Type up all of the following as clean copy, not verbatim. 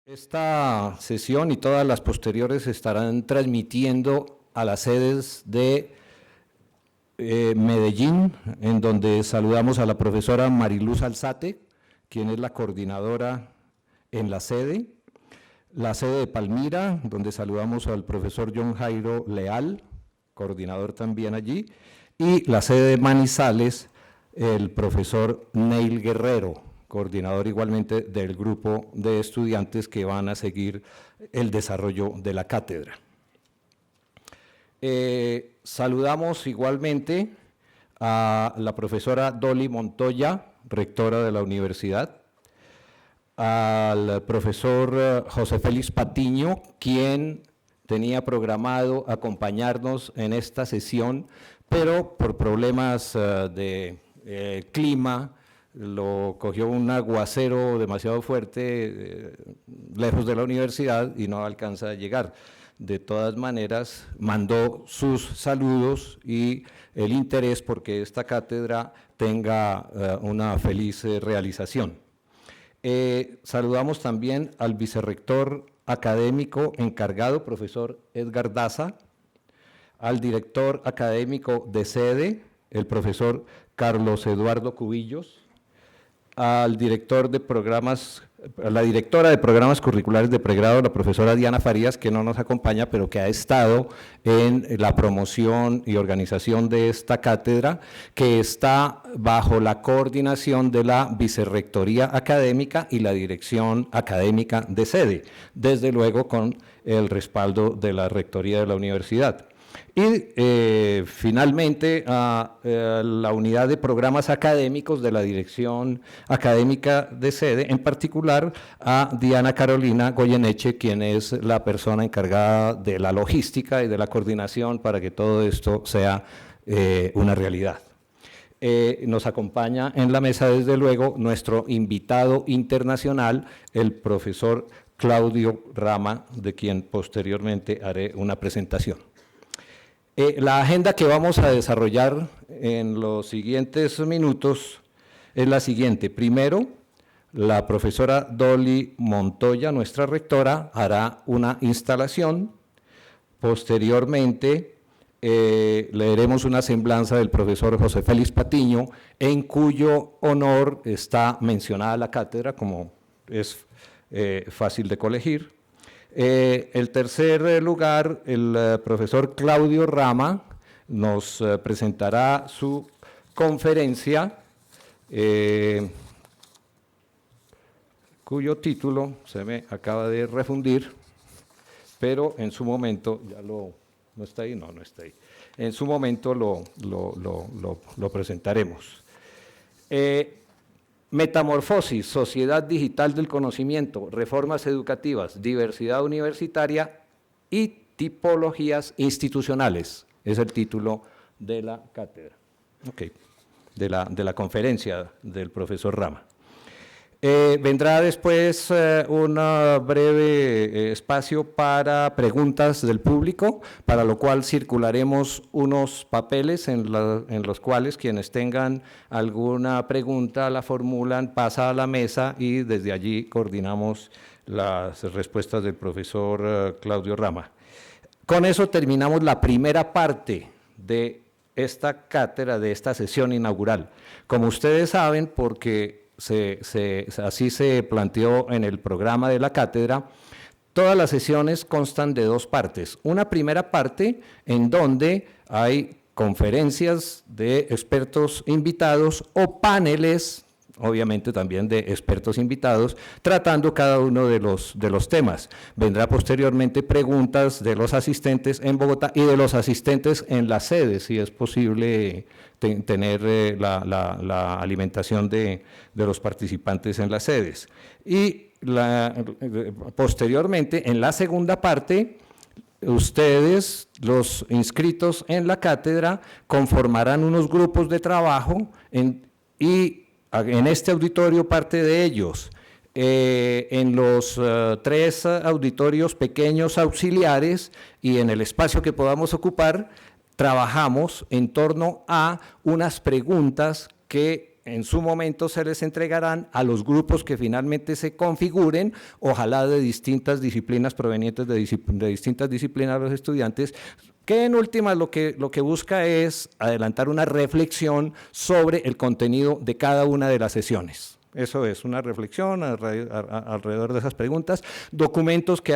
Esta sesión y todas las posteriores estarán transmitiendo a las sedes de Medellín, en donde saludamos a la profesora Mariluz Alzate, quien es la coordinadora en la sede de Palmira, donde saludamos al profesor John Jairo Leal, coordinador también allí, y la sede de Manizales, el profesor Neil Guerrero, coordinador igualmente del grupo de estudiantes que van a seguir el desarrollo de la cátedra. Saludamos igualmente a la profesora Dolly Montoya, rectora de la universidad, al profesor José Félix Patiño, quien tenía programado acompañarnos en esta sesión, pero por problemas de clima, lo cogió un aguacero demasiado fuerte lejos de la universidad y no alcanza a llegar. De todas maneras, mandó sus saludos y el interés porque esta cátedra tenga una feliz realización. Saludamos también al vicerrector académico encargado, profesor Edgar Daza, al director académico de sede, el profesor Carlos Eduardo Cubillos, al director de programas, a la directora de programas curriculares de pregrado, la profesora Diana Farías, que no nos acompaña, pero que ha estado en la promoción y organización de esta cátedra, que está bajo la coordinación de la Vicerrectoría Académica y la Dirección Académica de sede, desde luego con el respaldo de la Rectoría de la Universidad. Y finalmente a la unidad de programas académicos de la Dirección Académica de sede, en particular a Diana Carolina Goyeneche, quien es la persona encargada de la logística y de la coordinación para que todo esto sea una realidad. Nos acompaña en la mesa, desde luego, nuestro invitado internacional, el profesor Claudio Rama, de quien posteriormente haré una presentación. La agenda que vamos a desarrollar en los siguientes minutos es la siguiente. Primero, la profesora Dolly Montoya, nuestra rectora, hará una instalación. Posteriormente, leeremos una semblanza del profesor José Félix Patiño, en cuyo honor está mencionada la cátedra, como es fácil de colegir. El tercer lugar, el profesor Claudio Rama nos presentará su conferencia, cuyo título se me acaba de refundir, pero en su momento, ¿no está ahí? No está ahí. En su momento lo presentaremos. Metamorfosis, sociedad digital del conocimiento, reformas educativas, diversidad universitaria y tipologías institucionales. Es el título de la cátedra, de la conferencia del profesor Rama. Vendrá después un breve espacio para preguntas del público, para lo cual circularemos unos papeles en los cuales quienes tengan alguna pregunta la formulan, pasa a la mesa y desde allí coordinamos las respuestas del profesor Claudio Rama. Con eso terminamos la primera parte de esta cátedra, de esta sesión inaugural. Como ustedes saben, porque así se planteó en el programa de la cátedra, todas las sesiones constan de dos partes. Una primera parte en donde hay conferencias de expertos invitados o paneles, obviamente también de expertos invitados, tratando cada uno de los temas. Vendrá posteriormente preguntas de los asistentes en Bogotá y de los asistentes en la sede, si es posible tener la alimentación de los participantes en las sedes. Y posteriormente, en la segunda parte, ustedes, los inscritos en la cátedra, conformarán unos grupos de trabajo y en este auditorio parte de ellos, en los 3 auditorios pequeños auxiliares y en el espacio que podamos ocupar, trabajamos en torno a unas preguntas que en su momento se les entregarán a los grupos que finalmente se configuren, ojalá de distintas disciplinas provenientes de distintas disciplinas de los estudiantes, que en últimas lo que busca es adelantar una reflexión sobre el contenido de cada una de las sesiones. Eso es, una reflexión alrededor de esas preguntas, documentos que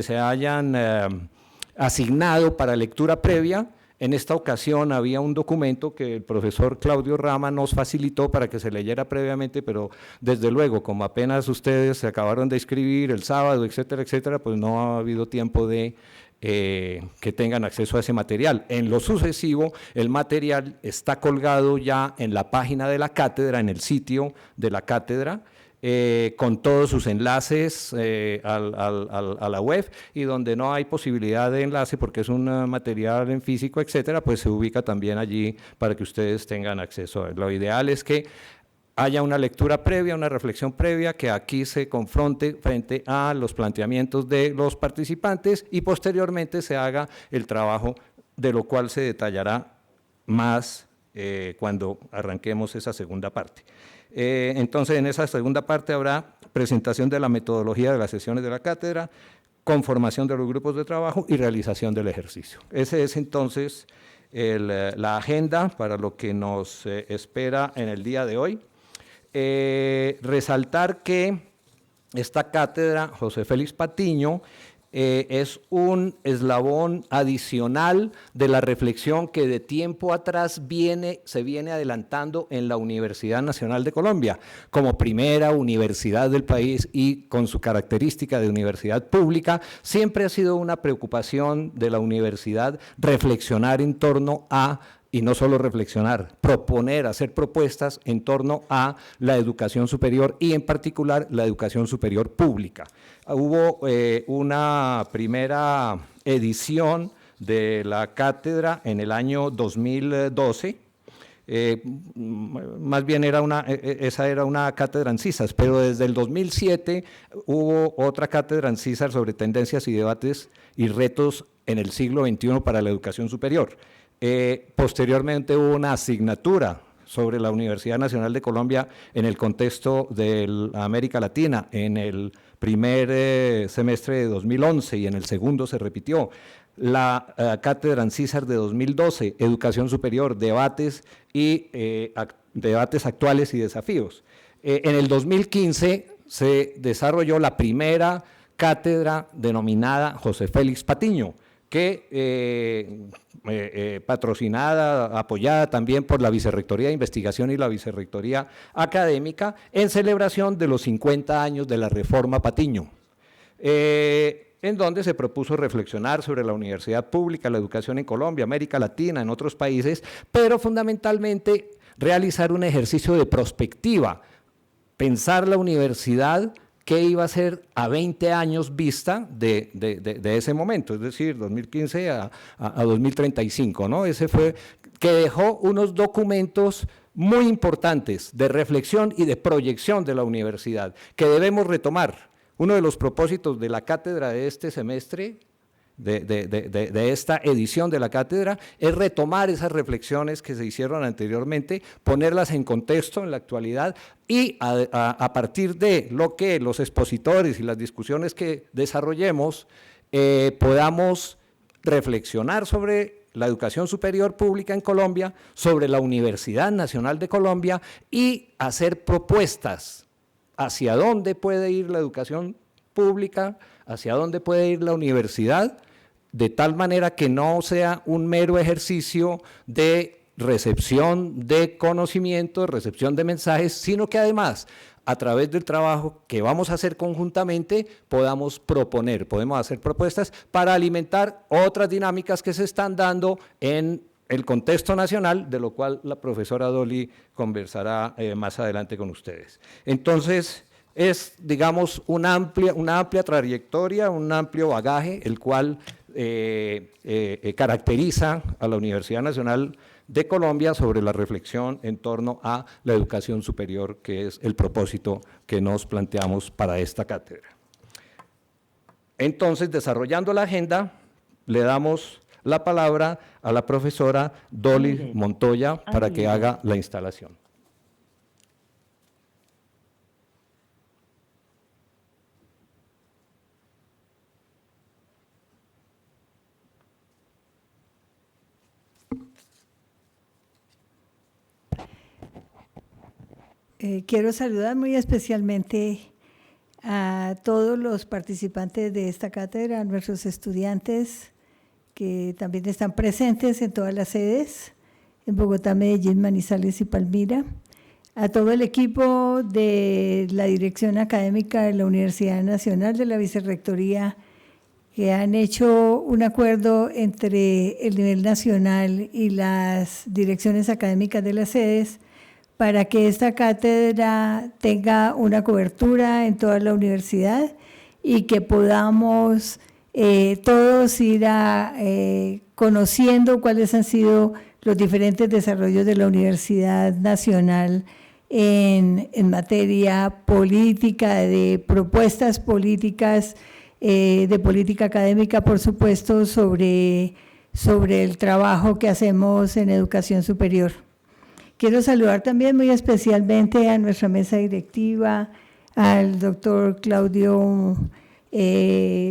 se hayan asignado para lectura previa. En esta ocasión había un documento que el profesor Claudio Rama nos facilitó para que se leyera previamente, pero desde luego, como apenas ustedes se acabaron de inscribir el sábado, etcétera, etcétera, pues no ha habido tiempo de que tengan acceso a ese material. En lo sucesivo, el material está colgado ya en la página de la cátedra, en el sitio de la cátedra, con todos sus enlaces a la web, y donde no hay posibilidad de enlace porque es un material en físico, etcétera, pues se ubica también allí para que ustedes tengan acceso a él. Lo ideal es que haya una lectura previa, una reflexión previa, que aquí se confronte frente a los planteamientos de los participantes y posteriormente se haga el trabajo, de lo cual se detallará más cuando arranquemos esa segunda parte. Entonces, en esa segunda parte habrá presentación de la metodología de las sesiones de la cátedra, conformación de los grupos de trabajo y realización del ejercicio. Ese es entonces la agenda para lo que nos espera en el día de hoy. Resaltar que esta cátedra José Félix Patiño es un eslabón adicional de la reflexión que de tiempo atrás se viene adelantando en la Universidad Nacional de Colombia, como primera universidad del país y con su característica de universidad pública. Siempre ha sido una preocupación de la universidad reflexionar en torno a, y no solo reflexionar, proponer, hacer propuestas en torno a la educación superior y en particular la educación superior pública. Hubo una primera edición de la cátedra en el año 2012, más bien esa era una cátedra en CISAS, pero desde el 2007 hubo otra cátedra en CISAS sobre tendencias y debates y retos en el siglo XXI para la educación superior. Posteriormente hubo una asignatura sobre la Universidad Nacional de Colombia en el contexto de América Latina en el primer semestre de 2011 y en el segundo se repitió. La cátedra en CISAR de 2012, Educación Superior, debates actuales y desafíos. En el 2015 se desarrolló la primera cátedra denominada José Félix Patiño, que patrocinada, apoyada también por la Vicerrectoría de Investigación y la Vicerrectoría Académica, en celebración de los 50 años de la Reforma Patiño, en donde se propuso reflexionar sobre la universidad pública, la educación en Colombia, América Latina, en otros países, pero fundamentalmente realizar un ejercicio de prospectiva, pensar la universidad qué iba a ser a 20 años vista de ese momento, es decir, 2015 a 2035, ¿no? Ese fue, que dejó unos documentos muy importantes de reflexión y de proyección de la universidad, que debemos retomar. Uno de los propósitos de la cátedra de este semestre, de esta edición de la cátedra, es retomar esas reflexiones que se hicieron anteriormente, ponerlas en contexto en la actualidad y a partir de lo que los expositores y las discusiones que desarrollemos podamos reflexionar sobre la educación superior pública en Colombia, sobre la Universidad Nacional de Colombia y hacer propuestas hacia dónde puede ir la educación pública, hacia dónde puede ir la universidad, de tal manera que no sea un mero ejercicio de recepción de conocimiento, recepción de mensajes, sino que además, a través del trabajo que vamos a hacer conjuntamente, podemos hacer propuestas para alimentar otras dinámicas que se están dando en el contexto nacional, de lo cual la profesora Dolly conversará más adelante con ustedes. Entonces, es, digamos, una amplia trayectoria, un amplio bagaje, el cual caracteriza a la Universidad Nacional de Colombia sobre la reflexión en torno a la educación superior, que es el propósito que nos planteamos para esta cátedra. Entonces, desarrollando la agenda, le damos la palabra a la profesora Dolly Montoya para que haga la instalación. Quiero saludar muy especialmente a todos los participantes de esta cátedra, a nuestros estudiantes que también están presentes en todas las sedes, en Bogotá, Medellín, Manizales y Palmira, a todo el equipo de la Dirección Académica de la Universidad Nacional, de la Vicerrectoría, que han hecho un acuerdo entre el nivel nacional y las direcciones académicas de las sedes para que esta cátedra tenga una cobertura en toda la universidad y que podamos todos ir conociendo cuáles han sido los diferentes desarrollos de la Universidad Nacional en materia política, de propuestas políticas, de política académica, por supuesto, sobre el trabajo que hacemos en educación superior. Quiero saludar también muy especialmente a nuestra mesa directiva, al doctor Claudio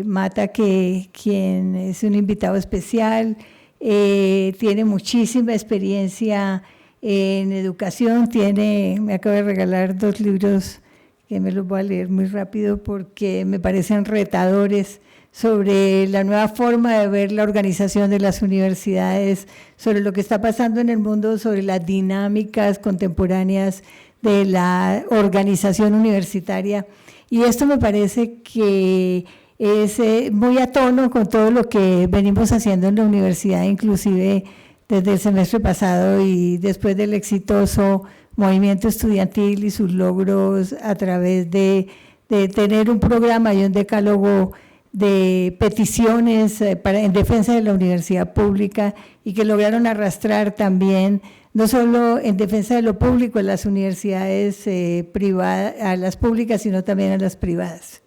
Mata, quien es un invitado especial, tiene muchísima experiencia en educación, me acaba de regalar 2 libros que me los voy a leer muy rápido porque me parecen retadores sobre la nueva forma de ver la organización de las universidades, sobre lo que está pasando en el mundo, sobre las dinámicas contemporáneas de la organización universitaria. Y esto me parece que es muy a tono con todo lo que venimos haciendo en la universidad, inclusive desde el semestre pasado y después del exitoso movimiento estudiantil y sus logros a través de tener un programa y un decálogo de peticiones en defensa de la universidad pública y que lograron arrastrar también, no solo en defensa de lo público, en las universidades privadas, a las públicas, sino también a las privadas.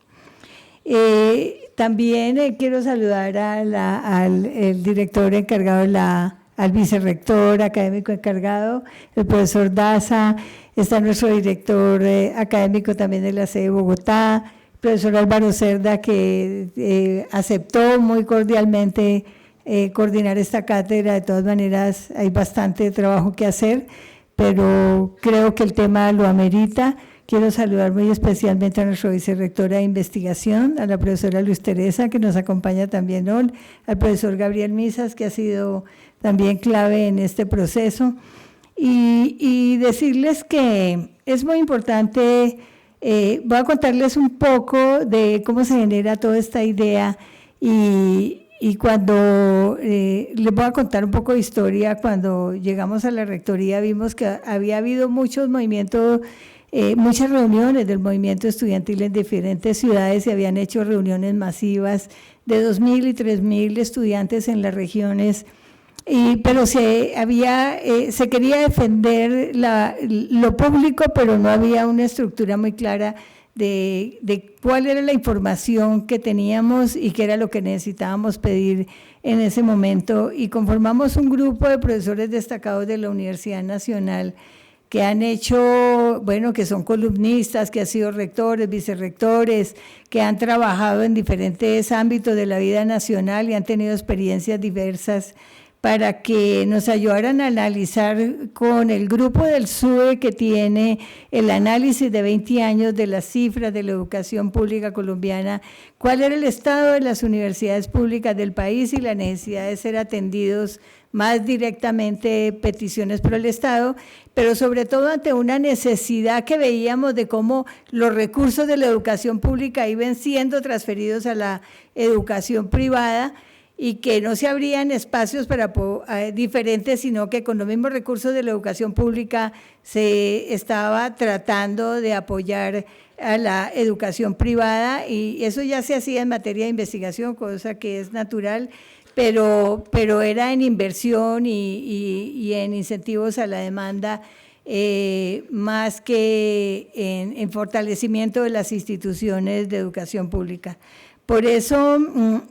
También quiero saludar al director encargado, al vicerrector académico encargado, el profesor Daza, está nuestro director académico también de la sede de Bogotá, profesor Álvaro Cerda, que aceptó muy cordialmente coordinar esta cátedra. De todas maneras, hay bastante trabajo que hacer, pero creo que el tema lo amerita. Quiero saludar muy especialmente a nuestra vicerrectora de investigación, a la profesora Luz Teresa, que nos acompaña también hoy, al profesor Gabriel Misas, que ha sido también clave en este proceso, y decirles que es muy importante. Voy a contarles un poco de cómo se genera toda esta idea y cuando les voy a contar un poco de historia. Cuando llegamos a la rectoría vimos que había habido muchos movimientos, muchas reuniones del movimiento estudiantil en diferentes ciudades, y habían hecho reuniones masivas de 2.000 y 3.000 estudiantes en las regiones. Pero se quería defender lo público, pero no había una estructura muy clara de cuál era la información que teníamos y qué era lo que necesitábamos pedir en ese momento. Y conformamos un grupo de profesores destacados de la Universidad Nacional que han hecho, que son columnistas, que han sido rectores, vicerrectores, que han trabajado en diferentes ámbitos de la vida nacional y han tenido experiencias diversas, para que nos ayudaran a analizar con el grupo del SUE, que tiene el análisis de 20 años de las cifras de la educación pública colombiana, cuál era el estado de las universidades públicas del país y la necesidad de ser atendidos más directamente peticiones por el Estado, pero sobre todo ante una necesidad que veíamos de cómo los recursos de la educación pública iban siendo transferidos a la educación privada, y que no se abrían espacios para diferentes, sino que con los mismos recursos de la educación pública se estaba tratando de apoyar a la educación privada, y eso ya se hacía en materia de investigación, cosa que es natural, pero era en inversión y en incentivos a la demanda, más que en fortalecimiento de las instituciones de educación pública. Por eso,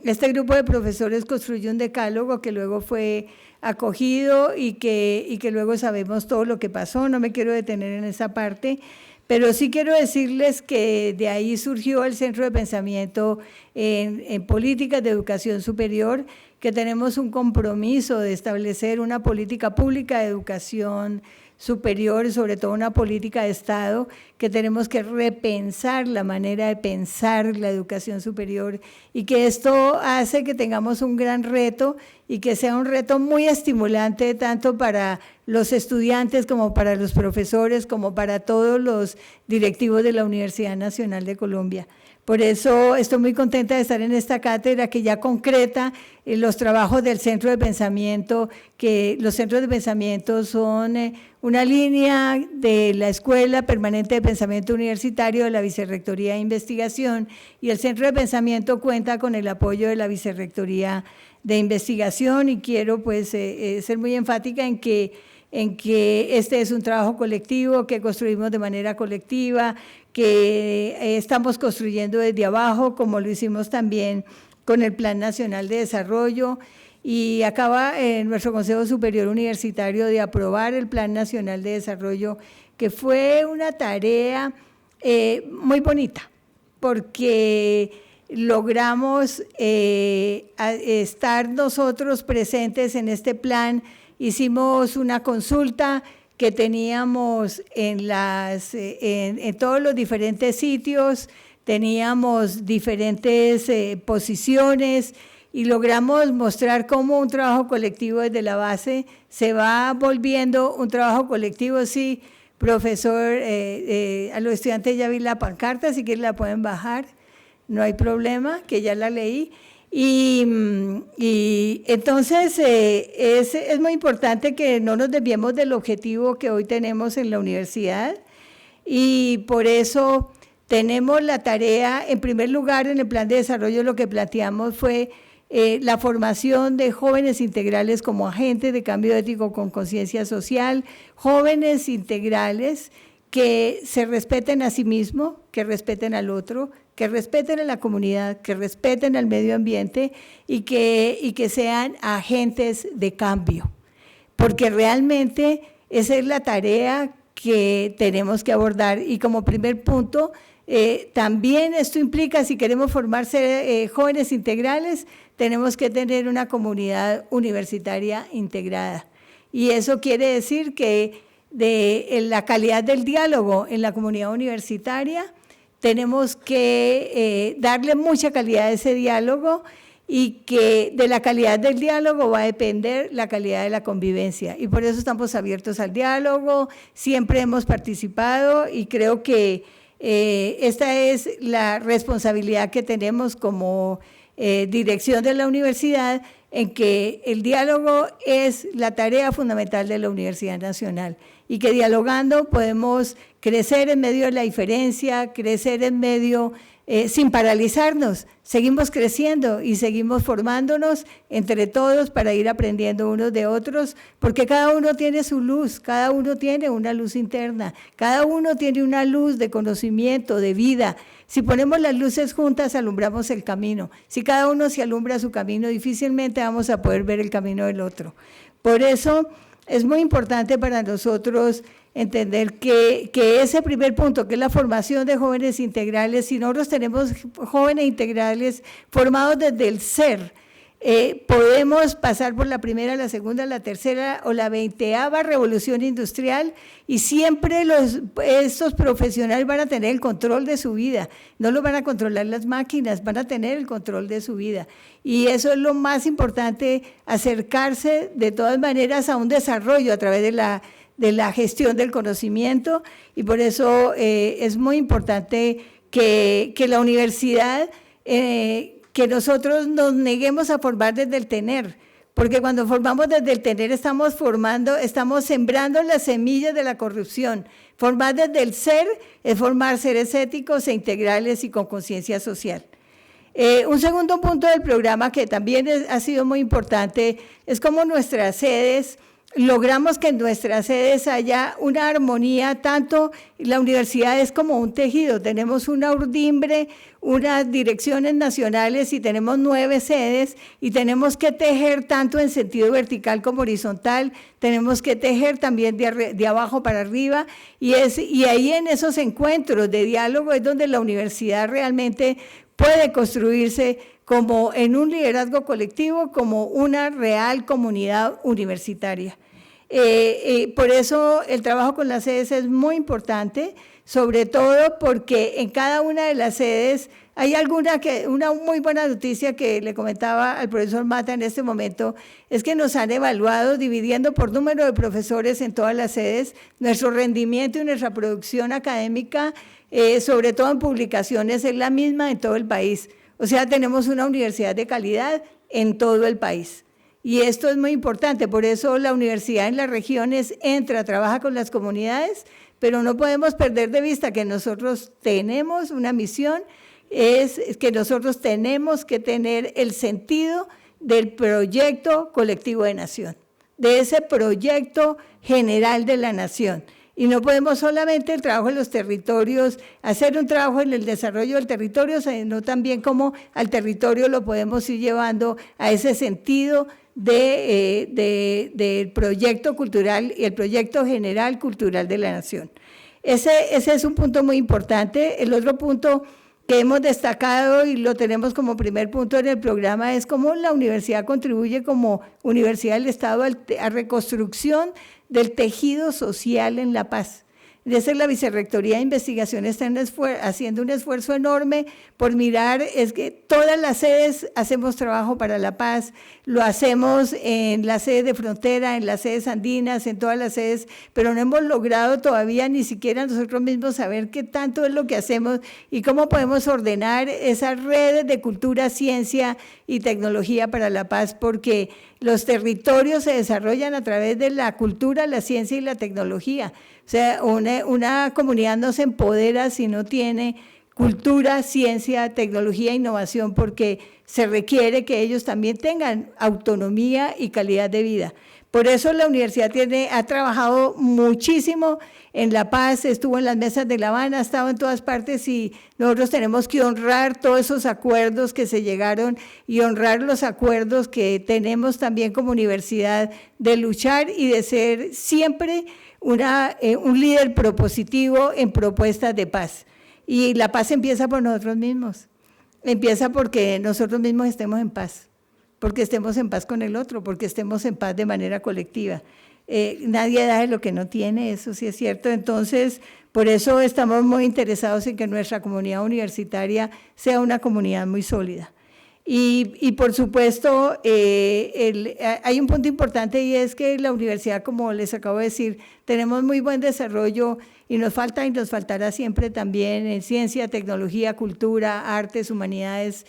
este grupo de profesores construyó un decálogo que luego fue acogido y que luego sabemos todo lo que pasó. No me quiero detener en esa parte, pero sí quiero decirles que de ahí surgió el Centro de Pensamiento en Políticas de Educación Superior, que tenemos un compromiso de establecer una política pública de educación superior, sobre todo una política de Estado, que tenemos que repensar la manera de pensar la educación superior y que esto hace que tengamos un gran reto y que sea un reto muy estimulante tanto para los estudiantes como para los profesores, como para todos los directivos de la Universidad Nacional de Colombia. Por eso estoy muy contenta de estar en esta cátedra que ya concreta los trabajos del Centro de Pensamiento, que los centros de pensamiento son una línea de la Escuela Permanente de Pensamiento Universitario de la Vicerrectoría de Investigación, y el Centro de Pensamiento cuenta con el apoyo de la Vicerrectoría de Investigación, y quiero pues ser muy enfática en que este es un trabajo colectivo, que construimos de manera colectiva, que estamos construyendo desde abajo, como lo hicimos también con el Plan Nacional de Desarrollo, y acaba nuestro Consejo Superior Universitario de aprobar el Plan Nacional de Desarrollo, que fue una tarea muy bonita, porque logramos estar nosotros presentes en este plan. Hicimos una consulta que teníamos en todos los diferentes sitios, teníamos diferentes posiciones y logramos mostrar cómo un trabajo colectivo desde la base se va volviendo un trabajo colectivo. Sí, profesor, a los estudiantes ya vi la pancarta, si quieren la pueden bajar, no hay problema, que ya la leí. Y entonces es muy importante que no nos desviemos del objetivo que hoy tenemos en la universidad, y por eso tenemos la tarea, en primer lugar, en el plan de desarrollo lo que planteamos fue la formación de jóvenes integrales como agentes de cambio ético con conciencia social, jóvenes integrales que se respeten a sí mismos, que respeten al otro, que respeten a la comunidad, que respeten al medio ambiente y que sean agentes de cambio, porque realmente esa es la tarea que tenemos que abordar. Y como primer punto, también esto implica, si queremos formarse jóvenes integrales, tenemos que tener una comunidad universitaria integrada, y eso quiere decir que la calidad del diálogo en la comunidad universitaria tenemos que darle mucha calidad a ese diálogo, y que de la calidad del diálogo va a depender la calidad de la convivencia, y por eso estamos abiertos al diálogo, siempre hemos participado, y creo que esta es la responsabilidad que tenemos como dirección de la universidad, en que el diálogo es la tarea fundamental de la Universidad Nacional, y que dialogando podemos crecer en medio de la diferencia, crecer en medio, sin paralizarnos, seguimos creciendo y seguimos formándonos entre todos para ir aprendiendo unos de otros, porque cada uno tiene su luz, cada uno tiene una luz interna, cada uno tiene una luz de conocimiento, de vida. Si ponemos las luces juntas, alumbramos el camino. Si cada uno se alumbra su camino, difícilmente vamos a poder ver el camino del otro. Por eso es muy importante para nosotros entender que ese primer punto, que es la formación de jóvenes integrales, si nosotros tenemos jóvenes integrales formados desde el ser, podemos pasar por la primera, la segunda, la tercera o la 20ª revolución industrial, y siempre estos profesionales van a tener el control de su vida, no lo van a controlar las máquinas, van a tener el control de su vida, y eso es lo más importante, acercarse de todas maneras a un desarrollo a través de la gestión del conocimiento, y por eso es muy importante que la universidad, que nosotros nos neguemos a formar desde el tener, porque cuando formamos desde el tener estamos sembrando las semillas de la corrupción. Formar desde el ser es formar seres éticos e integrales y con conciencia social. Un segundo punto del programa que también ha sido muy importante es cómo nuestras sedes, logramos que en nuestras sedes haya una armonía, tanto la universidad es como un tejido, tenemos una urdimbre, unas direcciones nacionales y tenemos 9 sedes, y tenemos que tejer tanto en sentido vertical como horizontal, tenemos que tejer también de abajo para arriba, y ahí en esos encuentros de diálogo es donde la universidad realmente puede construirse como en un liderazgo colectivo, como una real comunidad universitaria. Por eso el trabajo con las sedes es muy importante, sobre todo porque en cada una de las sedes hay una muy buena noticia que le comentaba al profesor Mata en este momento, es que nos han evaluado dividiendo por número de profesores en todas las sedes, nuestro rendimiento y nuestra producción académica, sobre todo en publicaciones, es la misma en todo el país. O sea, tenemos una universidad de calidad en todo el país. Y esto es muy importante, por eso la universidad en las regiones trabaja con las comunidades, pero no podemos perder de vista que nosotros tenemos una misión, es que nosotros tenemos que tener el sentido del proyecto colectivo de nación, de ese proyecto general de la nación. Y no podemos solamente el trabajo en los territorios, hacer un trabajo en el desarrollo del territorio, sino también cómo al territorio lo podemos ir llevando a ese sentido del proyecto cultural y el proyecto general cultural de la nación. Ese es un punto muy importante. El otro punto que hemos destacado y lo tenemos como primer punto en el programa es cómo la universidad contribuye como Universidad del Estado a reconstrucción del tejido social en La Paz. Desde la Vicerrectoría de Investigación está haciendo un esfuerzo enorme por mirar, es que todas las sedes hacemos trabajo para la paz, lo hacemos en las sedes de frontera, en las sedes andinas, en todas las sedes, pero no hemos logrado todavía ni siquiera nosotros mismos saber qué tanto es lo que hacemos y cómo podemos ordenar esas redes de cultura, ciencia y tecnología para la paz, porque los territorios se desarrollan a través de la cultura, la ciencia y la tecnología. O sea, una comunidad no se empodera si no tiene cultura, ciencia, tecnología e innovación, porque se requiere que ellos también tengan autonomía y calidad de vida. Por eso la universidad ha trabajado muchísimo en La Paz, estuvo en las mesas de La Habana, ha estado en todas partes y nosotros tenemos que honrar todos esos acuerdos que se llegaron y honrar los acuerdos que tenemos también como universidad de luchar y de ser siempre un líder propositivo en propuestas de paz. Y la paz empieza por nosotros mismos, empieza porque nosotros mismos estemos en paz, porque estemos en paz con el otro, porque estemos en paz de manera colectiva. Nadie da de lo que no tiene, eso sí es cierto. Entonces, por eso estamos muy interesados en que nuestra comunidad universitaria sea una comunidad muy sólida. Y por supuesto, hay un punto importante y es que la universidad, como les acabo de decir, tenemos muy buen desarrollo y nos falta y nos faltará siempre también en ciencia, tecnología, cultura, artes, humanidades.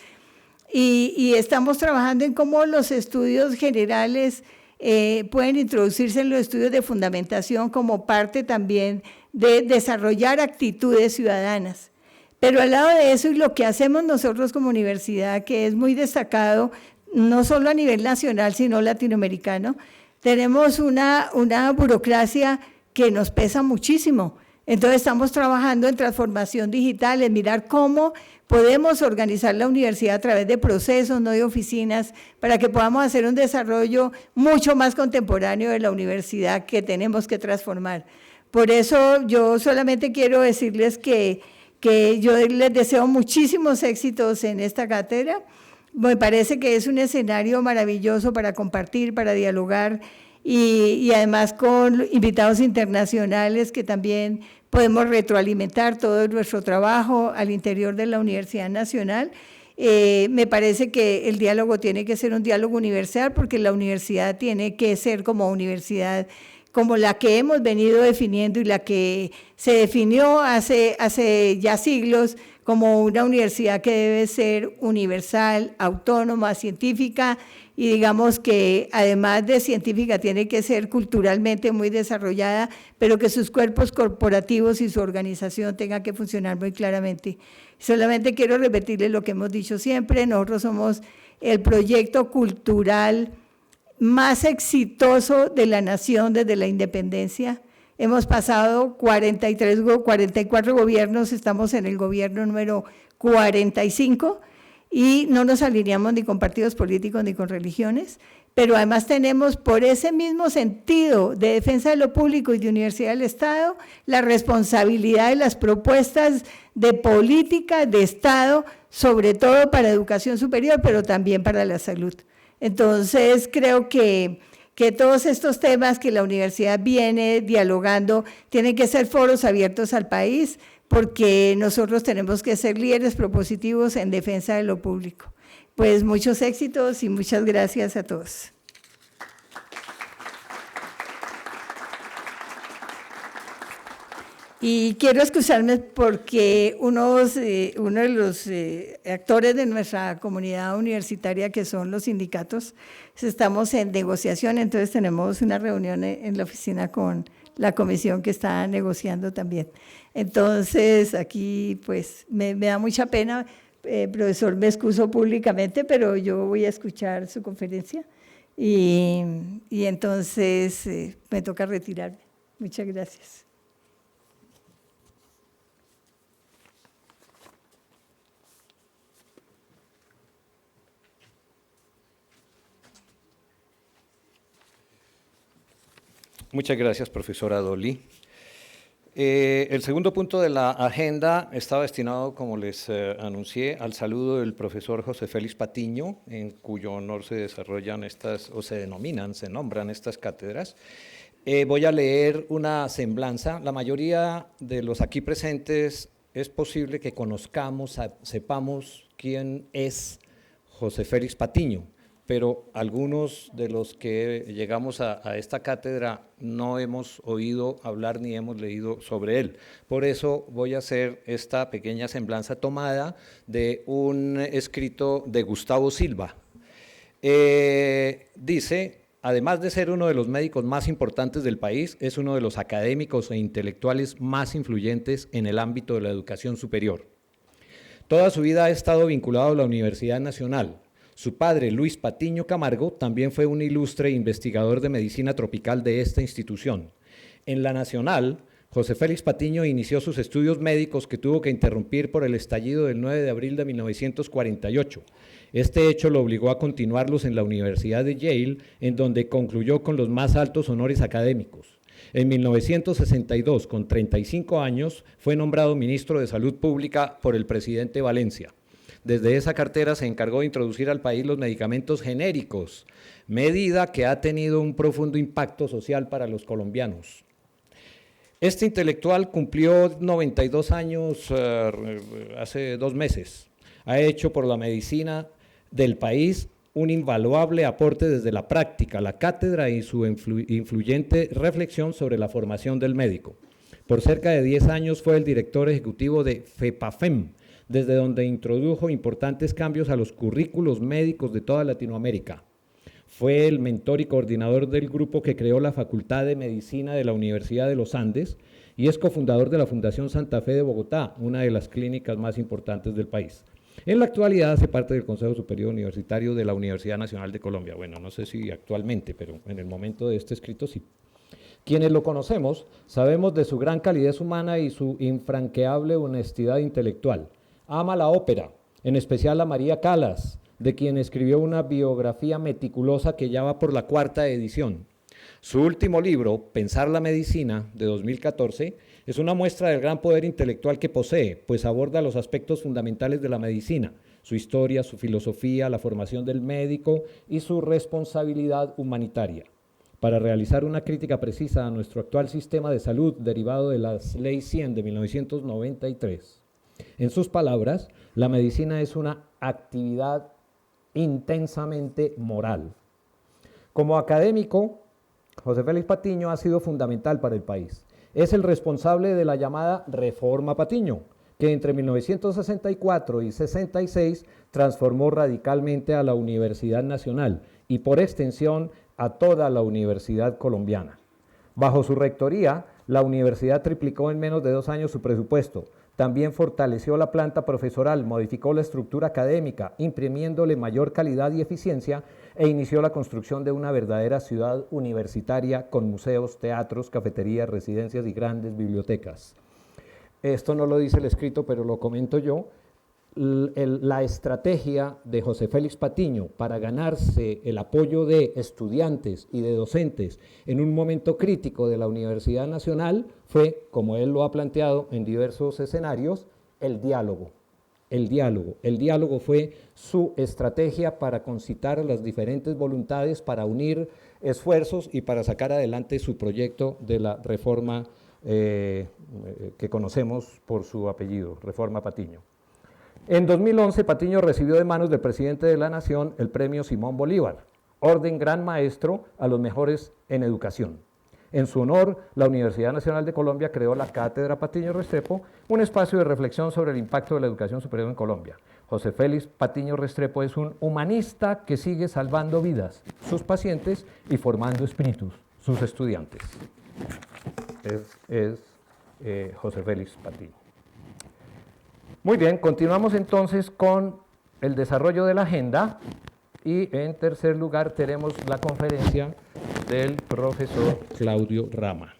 Y estamos trabajando en cómo los estudios generales pueden introducirse en los estudios de fundamentación como parte también de desarrollar actitudes ciudadanas. Pero al lado de eso y lo que hacemos nosotros como universidad, que es muy destacado, no solo a nivel nacional, sino latinoamericano, tenemos una burocracia que nos pesa muchísimo. Entonces estamos trabajando en transformación digital, en mirar cómo podemos organizar la universidad a través de procesos, no de oficinas, para que podamos hacer un desarrollo mucho más contemporáneo de la universidad que tenemos que transformar. Por eso yo solamente quiero decirles que yo les deseo muchísimos éxitos en esta cátedra. Me parece que es un escenario maravilloso para compartir, para dialogar y además con invitados internacionales que también podemos retroalimentar todo nuestro trabajo al interior de la Universidad Nacional. Me parece que el diálogo tiene que ser un diálogo universal porque la universidad tiene que ser como universidad como la que hemos venido definiendo y la que se definió hace ya siglos como una universidad que debe ser universal, autónoma, científica y digamos que además de científica tiene que ser culturalmente muy desarrollada, pero que sus cuerpos corporativos y su organización tengan que funcionar muy claramente. Solamente quiero repetirles lo que hemos dicho siempre, nosotros somos el proyecto cultural más exitoso de la nación desde la independencia. Hemos pasado 44 gobiernos, estamos en el gobierno número 45 y no nos alineamos ni con partidos políticos ni con religiones, pero además tenemos por ese mismo sentido de defensa de lo público y de universidad del Estado, la responsabilidad de las propuestas de política de Estado, sobre todo para educación superior, pero también para la salud. Entonces, creo que que todos estos temas que la universidad viene dialogando tienen que ser foros abiertos al país, porque nosotros tenemos que ser líderes propositivos en defensa de lo público. Pues muchos éxitos y muchas gracias a todos. Y quiero excusarme porque uno de los actores de nuestra comunidad universitaria, que son los sindicatos, estamos en negociación, entonces tenemos una reunión en la oficina con la comisión que está negociando también. Entonces, aquí pues me da mucha pena, profesor, me excuso públicamente, pero yo voy a escuchar su conferencia y entonces me toca retirarme. Muchas gracias. Muchas gracias, profesora Dolly. El segundo punto de la agenda está destinado, como les anuncié, al saludo del profesor José Félix Patiño, en cuyo honor se desarrollan estas, o se nombran estas cátedras. Voy a leer una semblanza. La mayoría de los aquí presentes es posible que conozcamos, sepamos quién es José Félix Patiño, pero algunos de los que llegamos a esta cátedra no hemos oído hablar ni hemos leído sobre él. Por eso voy a hacer esta pequeña semblanza tomada de un escrito de Gustavo Silva. Dice: además de ser uno de los médicos más importantes del país, es uno de los académicos e intelectuales más influyentes en el ámbito de la educación superior. Toda su vida ha estado vinculado a la Universidad Nacional. Su padre, Luis Patiño Camargo, también fue un ilustre investigador de medicina tropical de esta institución. En la Nacional, José Félix Patiño inició sus estudios médicos que tuvo que interrumpir por el estallido del 9 de abril de 1948. Este hecho lo obligó a continuarlos en la Universidad de Yale, en donde concluyó con los más altos honores académicos. En 1962, con 35 años, fue nombrado ministro de Salud Pública por el presidente Valencia. Desde esa cartera se encargó de introducir al país los medicamentos genéricos, medida que ha tenido un profundo impacto social para los colombianos. Este intelectual cumplió 92 años hace 2 meses. Ha hecho por la medicina del país un invaluable aporte desde la práctica, la cátedra y su influyente reflexión sobre la formación del médico. Por cerca de 10 años fue el director ejecutivo de FEPAFEM, desde donde introdujo importantes cambios a los currículos médicos de toda Latinoamérica. Fue el mentor y coordinador del grupo que creó la Facultad de Medicina de la Universidad de los Andes y es cofundador de la Fundación Santa Fe de Bogotá, una de las clínicas más importantes del país. En la actualidad hace parte del Consejo Superior Universitario de la Universidad Nacional de Colombia. Bueno, no sé si actualmente, pero en el momento de este escrito sí. Quienes lo conocemos sabemos de su gran calidez humana y su infranqueable honestidad intelectual. Ama la ópera, en especial a María Callas, de quien escribió una biografía meticulosa que ya va por la 4ª edición. Su último libro, Pensar la Medicina, de 2014, es una muestra del gran poder intelectual que posee, pues aborda los aspectos fundamentales de la medicina, su historia, su filosofía, la formación del médico y su responsabilidad humanitaria. Para realizar una crítica precisa a nuestro actual sistema de salud derivado de la Ley 100 de 1993. En sus palabras, la medicina es una actividad intensamente moral. Como académico, José Félix Patiño ha sido fundamental para el país. Es el responsable de la llamada Reforma Patiño, que entre 1964 y 66 transformó radicalmente a la Universidad Nacional y por extensión a toda la universidad colombiana. Bajo su rectoría, la universidad triplicó en menos de 2 años su presupuesto. También fortaleció la planta profesoral, modificó la estructura académica, imprimiéndole mayor calidad y eficiencia, e inició la construcción de una verdadera ciudad universitaria con museos, teatros, cafeterías, residencias y grandes bibliotecas. Esto no lo dice el escrito, pero lo comento yo. La estrategia de José Félix Patiño para ganarse el apoyo de estudiantes y de docentes en un momento crítico de la Universidad Nacional fue, como él lo ha planteado en diversos escenarios, el diálogo. el diálogo. El diálogo fue su estrategia para concitar a las diferentes voluntades, para unir esfuerzos y para sacar adelante su proyecto de la reforma que conocemos por su apellido, Reforma Patiño. En 2011, Patiño recibió de manos del presidente de la Nación el premio Simón Bolívar, orden Gran Maestro a los mejores en educación. En su honor, la Universidad Nacional de Colombia creó la Cátedra Patiño Restrepo, un espacio de reflexión sobre el impacto de la educación superior en Colombia. José Félix Patiño Restrepo es un humanista que sigue salvando vidas, sus pacientes, y formando espíritus, sus estudiantes. José Félix Patiño. Muy bien, continuamos entonces con el desarrollo de la agenda y en tercer lugar tenemos la conferencia del profesor Claudio Rama.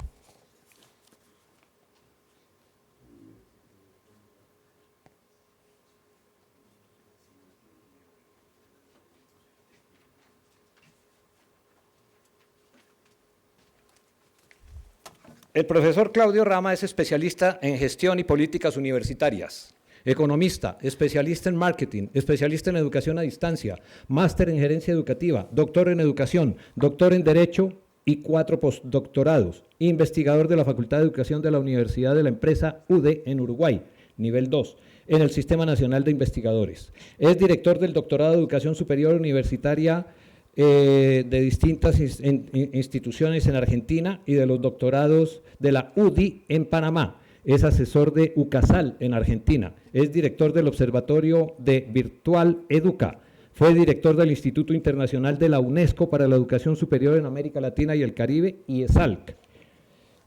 El profesor Claudio Rama es especialista en gestión y políticas universitarias, economista, especialista en marketing, especialista en educación a distancia, máster en gerencia educativa, doctor en educación, doctor en derecho y 4 postdoctorados, investigador de la Facultad de Educación de la Universidad de la Empresa UDE en Uruguay, nivel 2, en el Sistema Nacional de Investigadores. Es director del doctorado de Educación Superior Universitaria de distintas instituciones en Argentina y de los doctorados de la UDI en Panamá. Es asesor de UCASAL en Argentina. Es director del Observatorio de Virtual Educa. Fue director del Instituto Internacional de la UNESCO para la Educación Superior en América Latina y el Caribe, IESALC.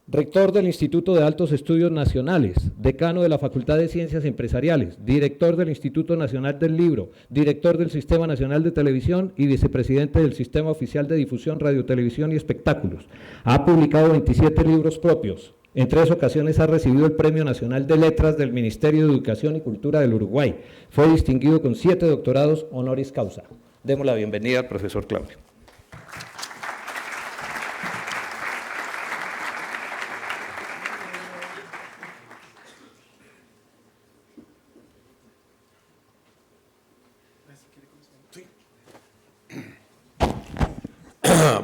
Rector del Instituto de Altos Estudios Nacionales, decano de la Facultad de Ciencias Empresariales, director del Instituto Nacional del Libro, director del Sistema Nacional de Televisión y vicepresidente del Sistema Oficial de Difusión, Radio, Televisión y Espectáculos. Ha publicado 27 libros propios. En 3 ocasiones ha recibido el Premio Nacional de Letras del Ministerio de Educación y Cultura del Uruguay. Fue distinguido con 7 doctorados honoris causa. Demos la bienvenida al profesor Claudio.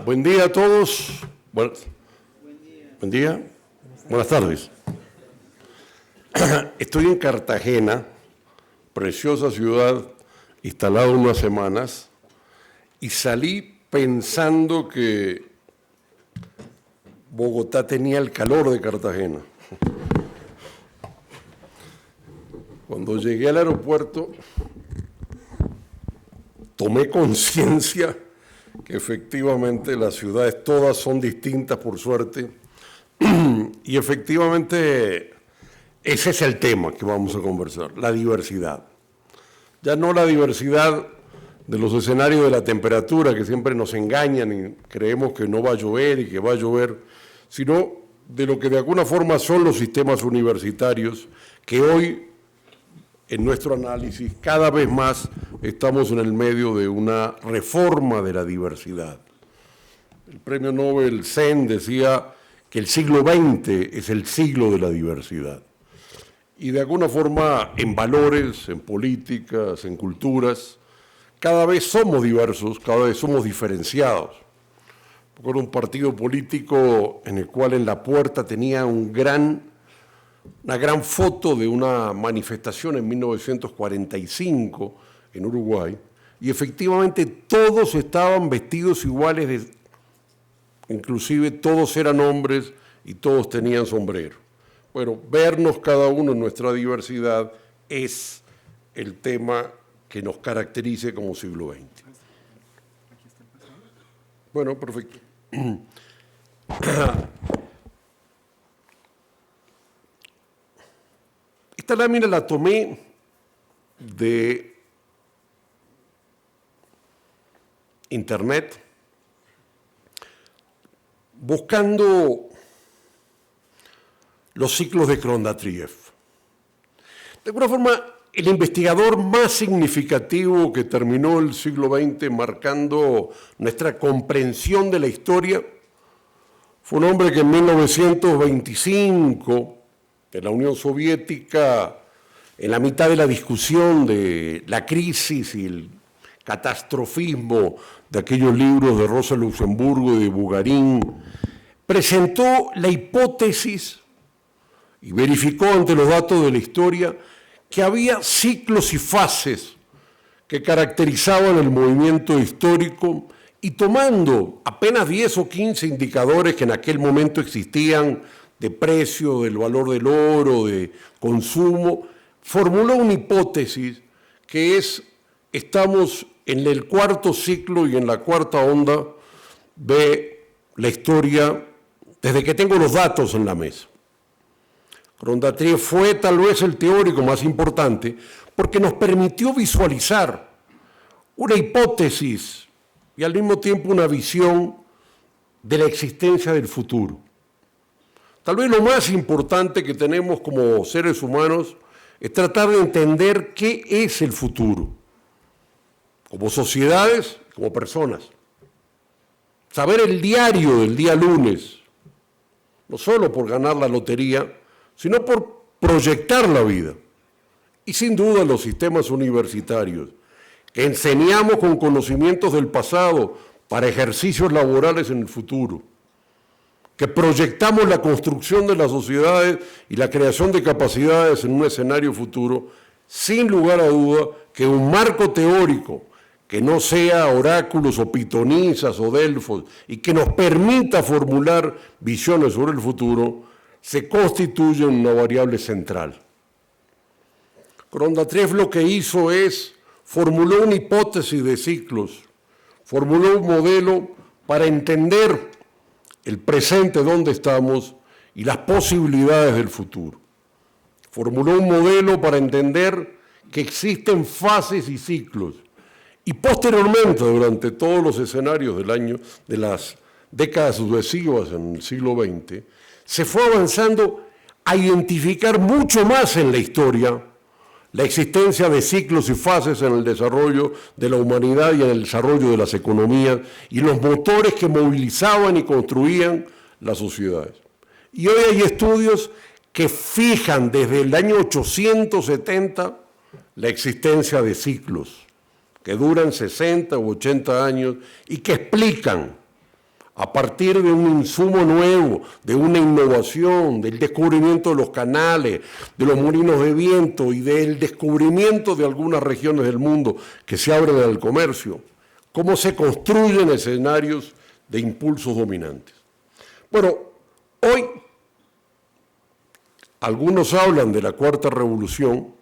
Buen día a todos. Buen día. Buenas tardes. Estoy en Cartagena, preciosa ciudad, instalado unas semanas, y salí pensando que Bogotá tenía el calor de Cartagena. Cuando llegué al aeropuerto, tomé conciencia que efectivamente las ciudades todas son distintas, por suerte, y efectivamente ese es el tema que vamos a conversar, la diversidad. Ya no la diversidad de los escenarios de la temperatura que siempre nos engañan y creemos que no va a llover y que va a llover, sino de lo que de alguna forma son los sistemas universitarios que hoy, en nuestro análisis, cada vez más estamos en el medio de una reforma de la diversidad. El premio Nobel Sen decía que el siglo XX es el siglo de la diversidad. Y de alguna forma, en valores, en políticas, en culturas, cada vez somos diversos, cada vez somos diferenciados. Recuerdo un partido político en el cual en la puerta tenía una gran foto de una manifestación en 1945 en Uruguay, y efectivamente todos estaban vestidos iguales, inclusive todos eran hombres y todos tenían sombrero. Bueno, vernos cada uno en nuestra diversidad es el tema que nos caracterice como siglo XX. Bueno, perfecto. Esta lámina la tomé de internet, buscando los ciclos de Krondatiev. De alguna forma, el investigador más significativo que terminó el siglo XX marcando nuestra comprensión de la historia fue un hombre que en 1925, en la Unión Soviética, en la mitad de la discusión de la crisis y el catastrofismo de aquellos libros de Rosa Luxemburgo y de Bougarin, presentó la hipótesis y verificó ante los datos de la historia que había ciclos y fases que caracterizaban el movimiento histórico y tomando apenas 10 o 15 indicadores que en aquel momento existían de precio, del valor del oro, de consumo, formuló una hipótesis que es, estamos en el cuarto ciclo y en la cuarta onda de la historia desde que tengo los datos en la mesa. Grondatrier fue tal vez el teórico más importante porque nos permitió visualizar una hipótesis y al mismo tiempo una visión de la existencia del futuro. Tal vez lo más importante que tenemos como seres humanos es tratar de entender qué es el futuro, como sociedades, como personas. Saber el diario del día lunes, no solo por ganar la lotería, sino por proyectar la vida. Y sin duda los sistemas universitarios, que enseñamos con conocimientos del pasado para ejercicios laborales en el futuro, que proyectamos la construcción de las sociedades y la creación de capacidades en un escenario futuro, sin lugar a duda que un marco teórico que no sea oráculos o pitonisas o delfos y que nos permita formular visiones sobre el futuro, se constituye en una variable central. Grondatrier lo que hizo es, formuló una hipótesis de ciclos, formuló un modelo para entender el presente donde estamos y las posibilidades del futuro. Formuló un modelo para entender que existen fases y ciclos y posteriormente, durante todos los escenarios de las décadas sucesivas en el siglo XX, se fue avanzando a identificar mucho más en la historia la existencia de ciclos y fases en el desarrollo de la humanidad y en el desarrollo de las economías y los motores que movilizaban y construían las sociedades. Y hoy hay estudios que fijan desde el año 870 la existencia de ciclos que duran 60 u 80 años y que explican a partir de un insumo nuevo, de una innovación, del descubrimiento de los canales, de los molinos de viento y del descubrimiento de algunas regiones del mundo que se abren al comercio, cómo se construyen escenarios de impulsos dominantes. Bueno, hoy algunos hablan de la cuarta revolución,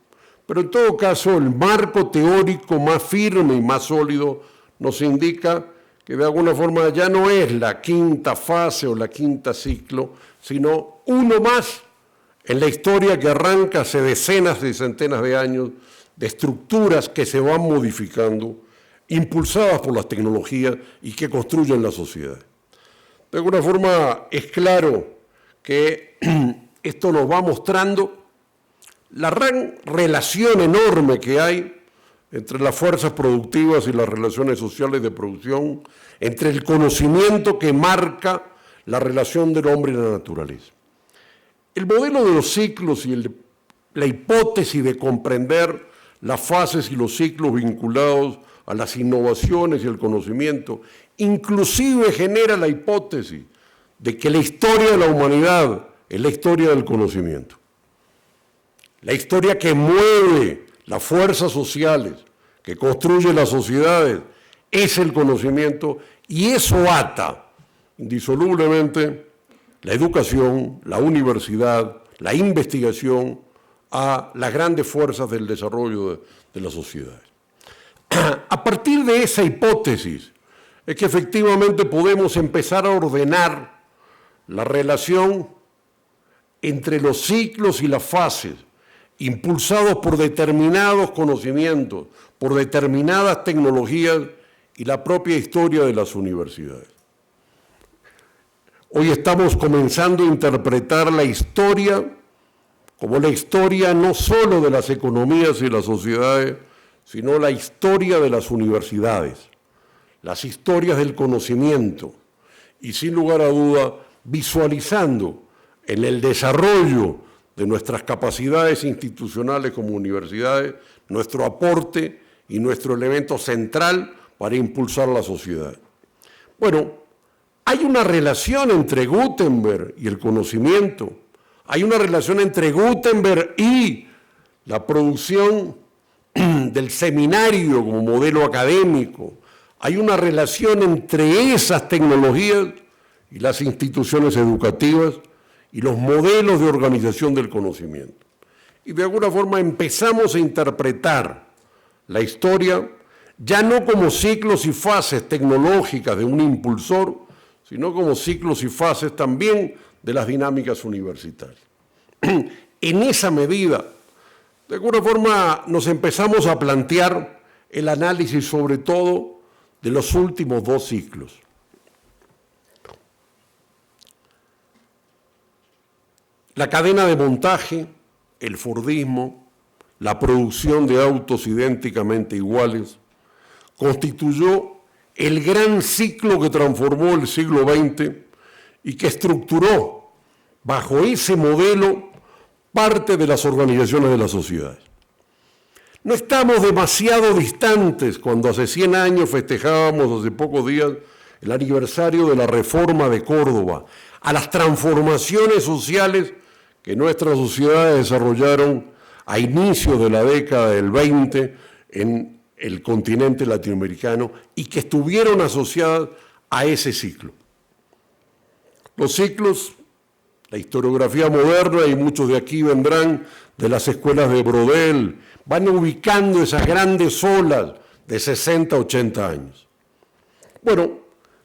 pero en todo caso el marco teórico más firme y más sólido nos indica que de alguna forma ya no es la quinta fase o la quinta ciclo, sino uno más en la historia que arranca hace decenas y centenas de años de estructuras que se van modificando, impulsadas por las tecnologías y que construyen la sociedad. De alguna forma es claro que esto nos va mostrando la gran relación enorme que hay entre las fuerzas productivas y las relaciones sociales de producción, entre el conocimiento que marca la relación del hombre y la naturaleza. El modelo de los ciclos y la hipótesis de comprender las fases y los ciclos vinculados a las innovaciones y el conocimiento, inclusive genera la hipótesis de que la historia de la humanidad es la historia del conocimiento. La historia que mueve las fuerzas sociales, que construye las sociedades, es el conocimiento y eso ata indisolublemente la educación, la universidad, la investigación a las grandes fuerzas del desarrollo de las sociedades. A partir de esa hipótesis es que efectivamente podemos empezar a ordenar la relación entre los ciclos y las fases, impulsados por determinados conocimientos, por determinadas tecnologías y la propia historia de las universidades. Hoy estamos comenzando a interpretar la historia como la historia no solo de las economías y las sociedades, sino la historia de las universidades, las historias del conocimiento, y sin lugar a duda visualizando en el desarrollo de nuestras capacidades institucionales como universidades, nuestro aporte y nuestro elemento central para impulsar la sociedad. Bueno, hay una relación entre Gutenberg y el conocimiento, hay una relación entre Gutenberg y la producción del seminario como modelo académico, hay una relación entre esas tecnologías y las instituciones educativas y los modelos de organización del conocimiento. Y de alguna forma empezamos a interpretar la historia ya no como ciclos y fases tecnológicas de un impulsor, sino como ciclos y fases también de las dinámicas universitarias. En esa medida, de alguna forma nos empezamos a plantear el análisis sobre todo de los últimos 2 ciclos. La cadena de montaje, el Fordismo, la producción de autos idénticamente iguales, constituyó el gran ciclo que transformó el siglo XX y que estructuró bajo ese modelo parte de las organizaciones de las sociedades. No estamos demasiado distantes cuando hace 100 años festejábamos, hace pocos días, el aniversario de la Reforma de Córdoba, a las transformaciones sociales que nuestras sociedades desarrollaron a inicios de la década del 20 en el continente latinoamericano y que estuvieron asociadas a ese ciclo. Los ciclos, la historiografía moderna, y muchos de aquí vendrán de las escuelas de Brodel, van ubicando esas grandes olas de 60, 80 años. Bueno,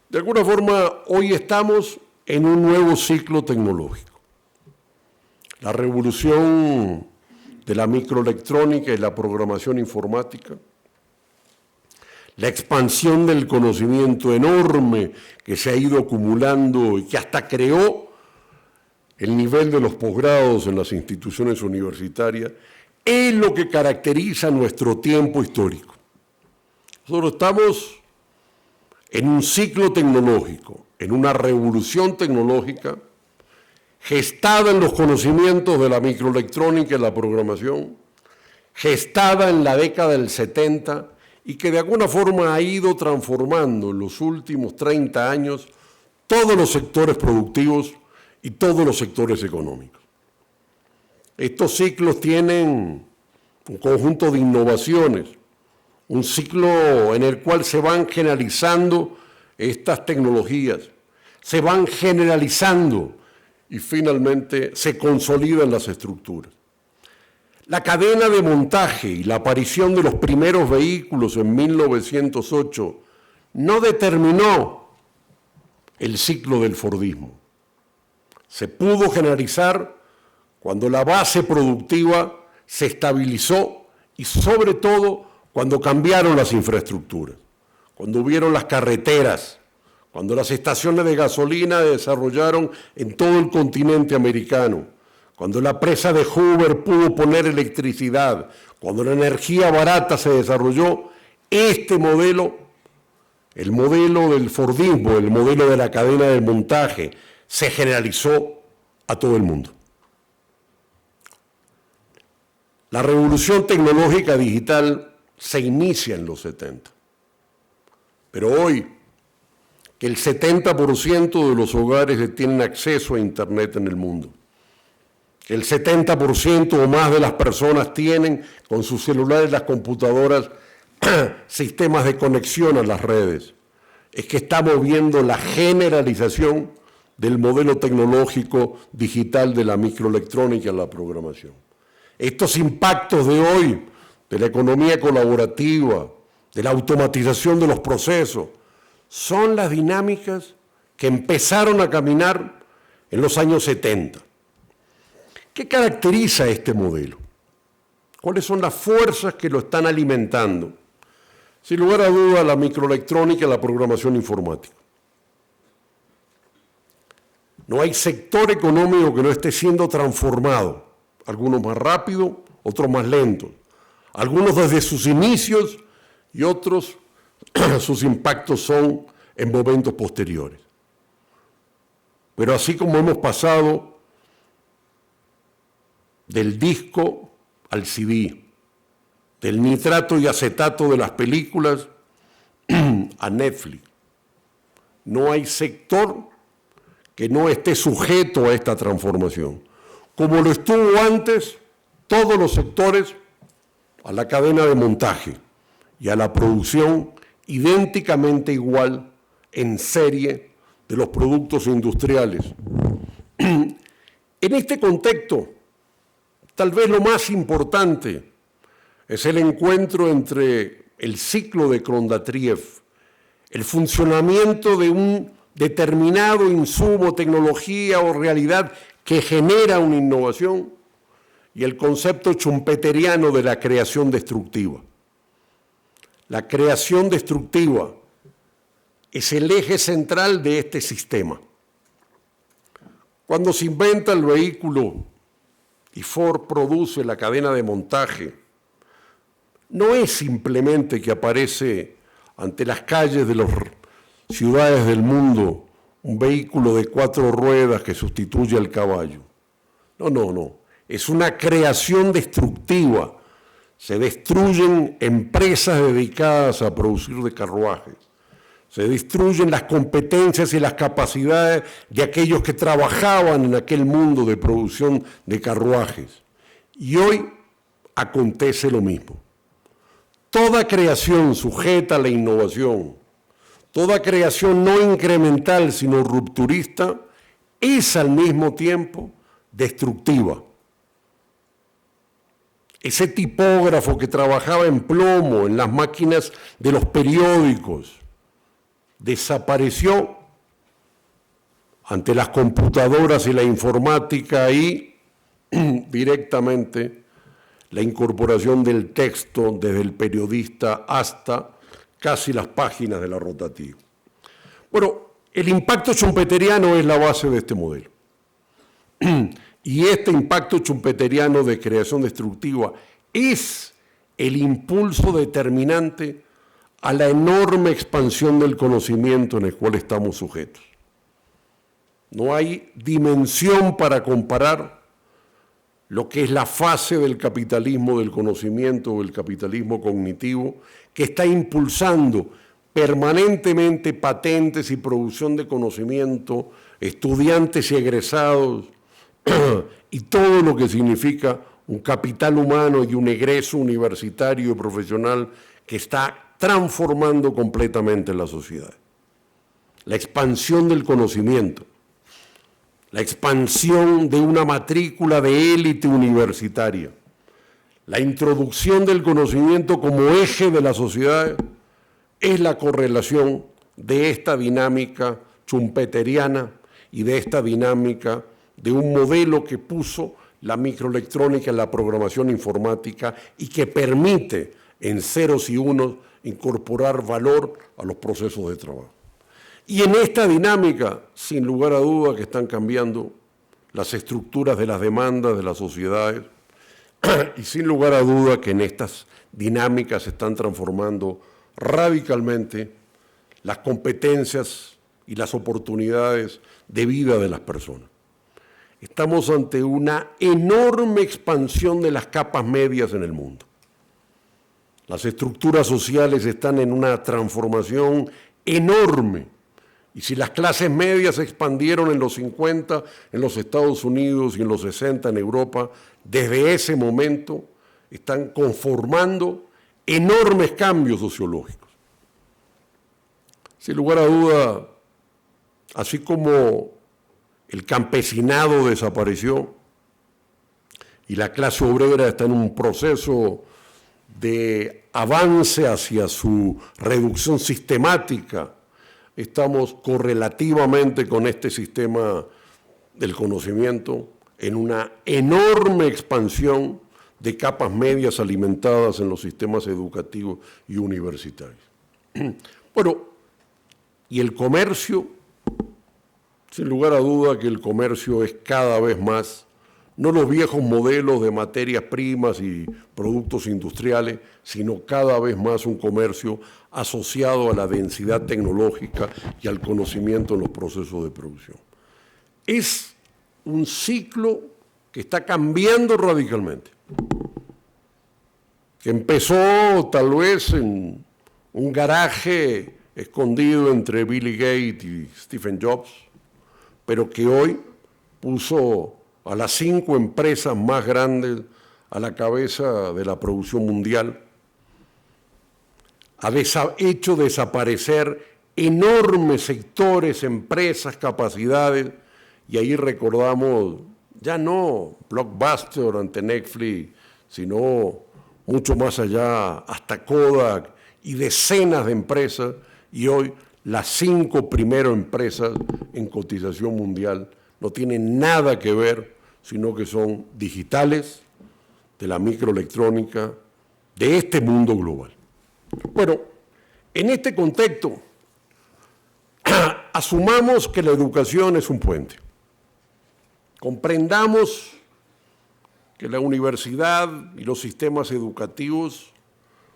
de alguna forma hoy estamos en un nuevo ciclo tecnológico. La revolución de la microelectrónica y la programación informática, la expansión del conocimiento enorme que se ha ido acumulando y que hasta creó el nivel de los posgrados en las instituciones universitarias, es lo que caracteriza nuestro tiempo histórico. Nosotros estamos en un ciclo tecnológico, en una revolución tecnológica, gestada en los conocimientos de la microelectrónica y la programación, gestada en la década del 70 y que de alguna forma ha ido transformando en los últimos 30 años todos los sectores productivos y todos los sectores económicos. Estos ciclos tienen un conjunto de innovaciones, un ciclo en el cual se van generalizando estas tecnologías, se van generalizando y finalmente se consolidan las estructuras. La cadena de montaje y la aparición de los primeros vehículos en 1908 no determinó el ciclo del Fordismo. Se pudo generalizar cuando la base productiva se estabilizó y sobre todo cuando cambiaron las infraestructuras, cuando hubieron las carreteras, cuando las estaciones de gasolina se desarrollaron en todo el continente americano, cuando la presa de Hoover pudo poner electricidad, cuando la energía barata se desarrolló, este modelo, el modelo del Fordismo, el modelo de la cadena del montaje, se generalizó a todo el mundo. La revolución tecnológica digital se inicia en los 70, pero hoy, que el 70% de los hogares tienen acceso a Internet en el mundo, que el 70% o más de las personas tienen con sus celulares, las computadoras, sistemas de conexión a las redes, es que estamos viendo la generalización del modelo tecnológico digital de la microelectrónica y la programación. Estos impactos de hoy, de la economía colaborativa, de la automatización de los procesos, son las dinámicas que empezaron a caminar en los años 70. ¿Qué caracteriza este modelo? ¿Cuáles son las fuerzas que lo están alimentando? Sin lugar a duda, la microelectrónica y la programación informática. No hay sector económico que no esté siendo transformado, algunos más rápido, otros más lentos, algunos desde sus inicios y otros sus impactos son en momentos posteriores. Pero así como hemos pasado del disco al CD, del nitrato y acetato de las películas a Netflix. No hay sector que no esté sujeto a esta transformación. Como lo estuvo antes, todos los sectores, a la cadena de montaje y a la producción idénticamente igual en serie de los productos industriales. En este contexto, tal vez lo más importante es el encuentro entre el ciclo de Krondatriev, el funcionamiento de un determinado insumo, tecnología o realidad que genera una innovación, y el concepto schumpeteriano de la creación destructiva. La creación destructiva es el eje central de este sistema. Cuando se inventa el vehículo y Ford produce la cadena de montaje, no es simplemente que aparece ante las calles de las ciudades del mundo un vehículo de 4 ruedas que sustituye al caballo. No. Es una creación destructiva. Se destruyen empresas dedicadas a producir de carruajes. Se destruyen las competencias y las capacidades de aquellos que trabajaban en aquel mundo de producción de carruajes. Y hoy acontece lo mismo. Toda creación sujeta a la innovación, toda creación no incremental sino rupturista, es al mismo tiempo destructiva. Ese tipógrafo que trabajaba en plomo en las máquinas de los periódicos desapareció ante las computadoras y la informática y directamente la incorporación del texto desde el periodista hasta casi las páginas de la rotativa. Bueno, el impacto schumpeteriano es la base de este modelo. Y este impacto schumpeteriano de creación destructiva es el impulso determinante a la enorme expansión del conocimiento en el cual estamos sujetos. No hay dimensión para comparar lo que es la fase del capitalismo del conocimiento o el capitalismo cognitivo que está impulsando permanentemente patentes y producción de conocimiento, estudiantes y egresados, y todo lo que significa un capital humano y un egreso universitario y profesional que está transformando completamente la sociedad. La expansión del conocimiento, la expansión de una matrícula de élite universitaria, la introducción del conocimiento como eje de la sociedad es la correlación de esta dinámica schumpeteriana y de esta dinámica de un modelo que puso la microelectrónica en la programación informática y que permite en ceros y unos incorporar valor a los procesos de trabajo. Y en esta dinámica, sin lugar a duda, que están cambiando las estructuras de las demandas de las sociedades y sin lugar a duda que en estas dinámicas se están transformando radicalmente las competencias y las oportunidades de vida de las personas. Estamos ante una enorme expansión de las capas medias en el mundo. Las estructuras sociales están en una transformación enorme. Y si las clases medias se expandieron en los 50 en los Estados Unidos y en los 60 en Europa, desde ese momento están conformando enormes cambios sociológicos. Sin lugar a duda, así como el campesinado desapareció y la clase obrera está en un proceso de avance hacia su reducción sistemática, estamos correlativamente con este sistema del conocimiento en una enorme expansión de capas medias alimentadas en los sistemas educativos y universitarios. Bueno, y el comercio, sin lugar a duda que el comercio es cada vez más, no los viejos modelos de materias primas y productos industriales, sino cada vez más un comercio asociado a la densidad tecnológica y al conocimiento en los procesos de producción. Es un ciclo que está cambiando radicalmente, que empezó tal vez en un garaje escondido entre Billy Gates y Stephen Jobs, pero que hoy puso a las 5 empresas más grandes a la cabeza de la producción mundial, ha hecho desaparecer enormes sectores, empresas, capacidades, y ahí recordamos ya no Blockbuster ante Netflix, sino mucho más allá, hasta Kodak y decenas de empresas, y hoy las 5 primeras empresas en cotización mundial no tienen nada que ver, sino que son digitales, de la microelectrónica, de este mundo global. Bueno, en este contexto, asumamos que la educación es un puente. Comprendamos que la universidad y los sistemas educativos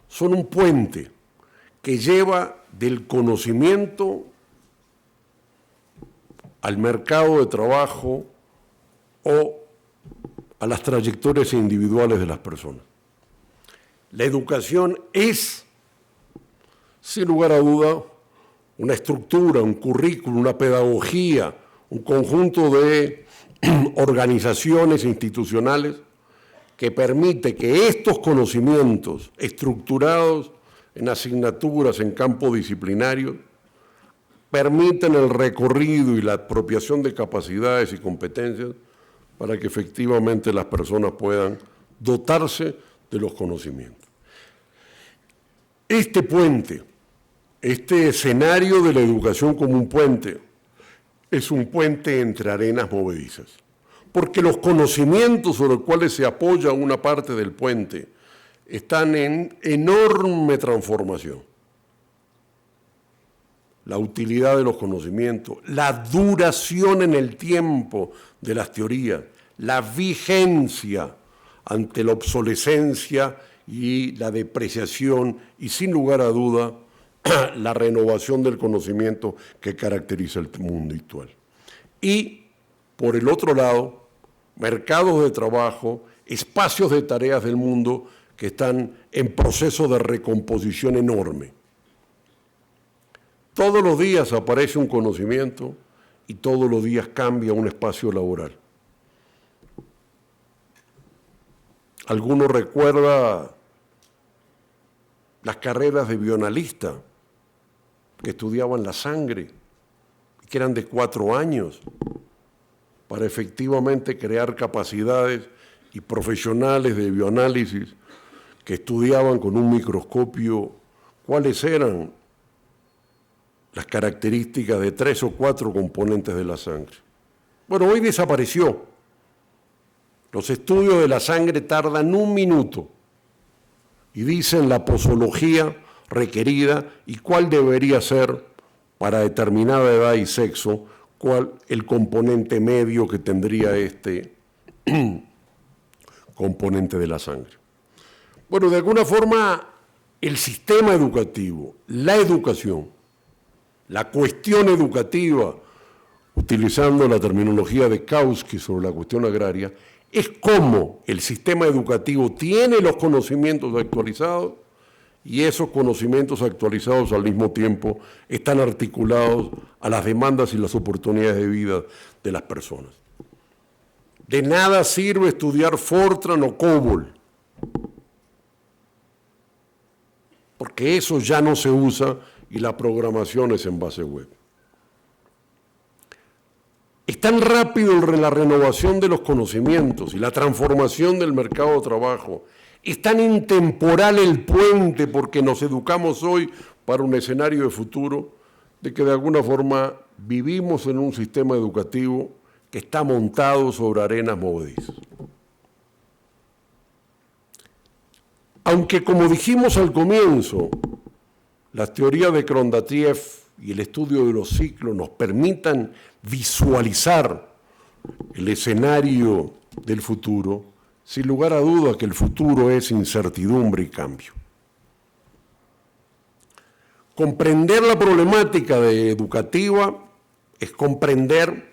son un puente que lleva del conocimiento al mercado de trabajo o a las trayectorias individuales de las personas. La educación es, sin lugar a duda, una estructura, un currículum, una pedagogía, un conjunto de organizaciones institucionales que permite que estos conocimientos estructurados en asignaturas, en campos disciplinarios, permiten el recorrido y la apropiación de capacidades y competencias para que efectivamente las personas puedan dotarse de los conocimientos. Este puente, este escenario de la educación como un puente, es un puente entre arenas movedizas, porque los conocimientos sobre los cuales se apoya una parte del puente están en enorme transformación. La utilidad de los conocimientos, la duración en el tiempo de las teorías, la vigencia ante la obsolescencia y la depreciación y, sin lugar a duda, la renovación del conocimiento que caracteriza el mundo actual. Y, por el otro lado, mercados de trabajo, espacios de tareas del mundo que están en proceso de recomposición enorme. Todos los días aparece un conocimiento y todos los días cambia un espacio laboral. Algunos recuerdan las carreras de bioanalista que estudiaban la sangre, que eran de 4 años, para efectivamente crear capacidades y profesionales de bioanálisis que estudiaban con un microscopio cuáles eran las características de 3 o 4 componentes de la sangre. Bueno, hoy desapareció. Los estudios de la sangre tardan 1 minuto y dicen la posología requerida y cuál debería ser para determinada edad y sexo, cuál el componente medio que tendría este componente de la sangre. Bueno, de alguna forma, el sistema educativo, la educación, la cuestión educativa, utilizando la terminología de Kautsky sobre la cuestión agraria, es cómo el sistema educativo tiene los conocimientos actualizados y esos conocimientos actualizados al mismo tiempo están articulados a las demandas y las oportunidades de vida de las personas. De nada sirve estudiar Fortran o COBOL, porque eso ya no se usa y la programación es en base web. Es tan rápido la renovación de los conocimientos y la transformación del mercado de trabajo, es tan intemporal el puente porque nos educamos hoy para un escenario de futuro, de que de alguna forma vivimos en un sistema educativo que está montado sobre arenas movedizas. Aunque, como dijimos al comienzo, las teorías de Kondratiev y el estudio de los ciclos nos permitan visualizar el escenario del futuro, sin lugar a duda que el futuro es incertidumbre y cambio. Comprender la problemática educativa es comprender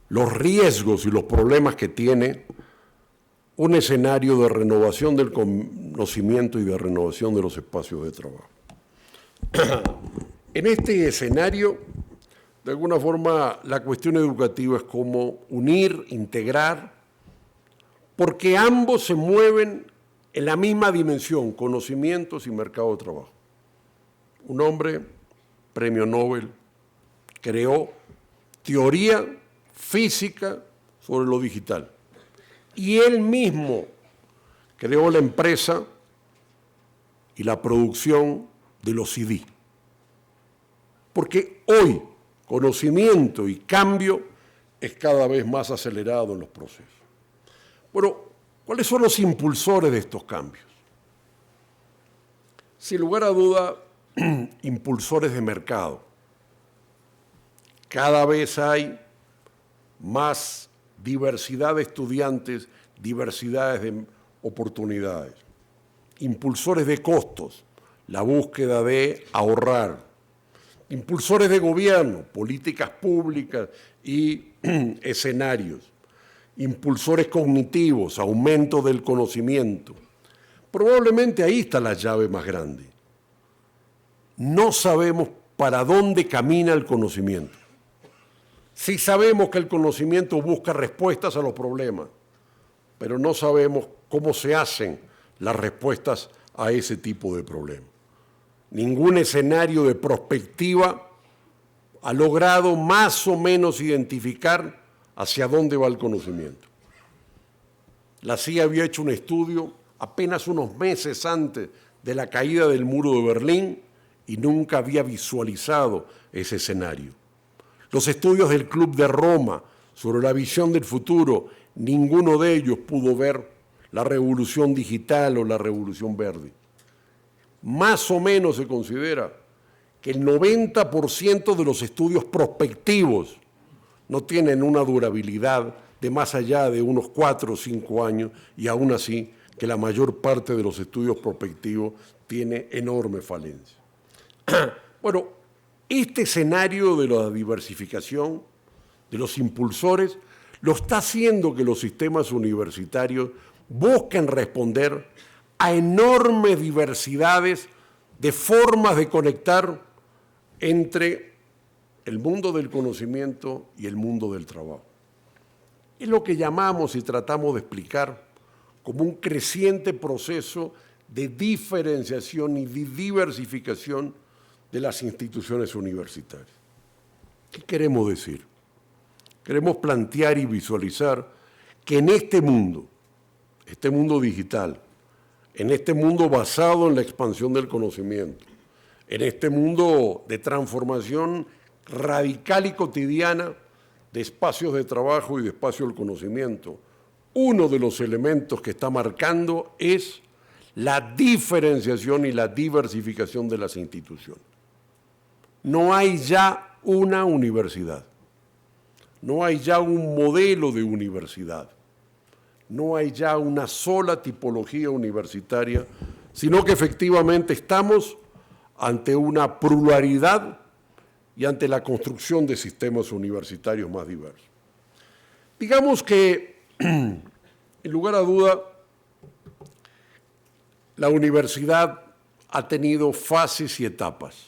los riesgos y los problemas que tiene un escenario de renovación del conocimiento y de renovación de los espacios de trabajo. En este escenario, de alguna forma, la cuestión educativa es cómo unir, integrar, porque ambos se mueven en la misma dimensión, conocimientos y mercado de trabajo. Un hombre, premio Nobel, creó teoría física sobre lo digital. Y él mismo creó la empresa y la producción de los CD. Porque hoy conocimiento y cambio es cada vez más acelerado en los procesos. Bueno, ¿cuáles son los impulsores de estos cambios? Sin lugar a duda, impulsores de mercado. Cada vez hay más diversidad de estudiantes, diversidades de oportunidades. Impulsores de costos, la búsqueda de ahorrar. Impulsores de gobierno, políticas públicas y escenarios. Impulsores cognitivos, aumento del conocimiento. Probablemente ahí está la llave más grande. No sabemos para dónde camina el conocimiento. Sí sabemos que el conocimiento busca respuestas a los problemas, pero no sabemos cómo se hacen las respuestas a ese tipo de problemas. Ningún escenario de prospectiva ha logrado más o menos identificar hacia dónde va el conocimiento. La CIA había hecho un estudio apenas unos meses antes de la caída del muro de Berlín y nunca había visualizado ese escenario. Los estudios del Club de Roma sobre la visión del futuro, ninguno de ellos pudo ver la revolución digital o la revolución verde. Más o menos se considera que el 90% de los estudios prospectivos no tienen una durabilidad de más allá de unos 4 o 5 años y aún así que la mayor parte de los estudios prospectivos tiene enorme falencia. Bueno, este escenario de la diversificación, de los impulsores, lo está haciendo que los sistemas universitarios busquen responder a enormes diversidades de formas de conectar entre el mundo del conocimiento y el mundo del trabajo. Es lo que llamamos y tratamos de explicar como un creciente proceso de diferenciación y de diversificación de las instituciones universitarias. ¿Qué queremos decir? Queremos plantear y visualizar que en este mundo digital, en este mundo basado en la expansión del conocimiento, en este mundo de transformación radical y cotidiana de espacios de trabajo y de espacios del conocimiento, uno de los elementos que está marcando es la diferenciación y la diversificación de las instituciones. No hay ya una universidad, no hay ya un modelo de universidad, no hay ya una sola tipología universitaria, sino que efectivamente estamos ante una pluralidad y ante la construcción de sistemas universitarios más diversos. Digamos que, en lugar a duda, la universidad ha tenido fases y etapas.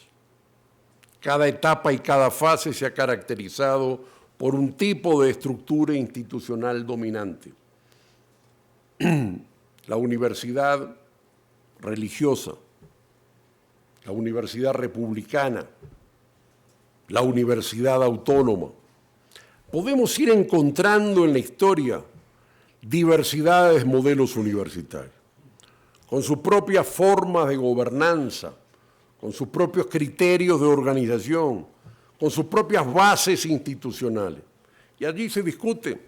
Cada etapa y cada fase se ha caracterizado por un tipo de estructura institucional dominante. La universidad religiosa, la universidad republicana, la universidad autónoma. Podemos ir encontrando en la historia diversidades de modelos universitarios, con sus propias formas de gobernanza, con sus propios criterios de organización, con sus propias bases institucionales. Y allí se discute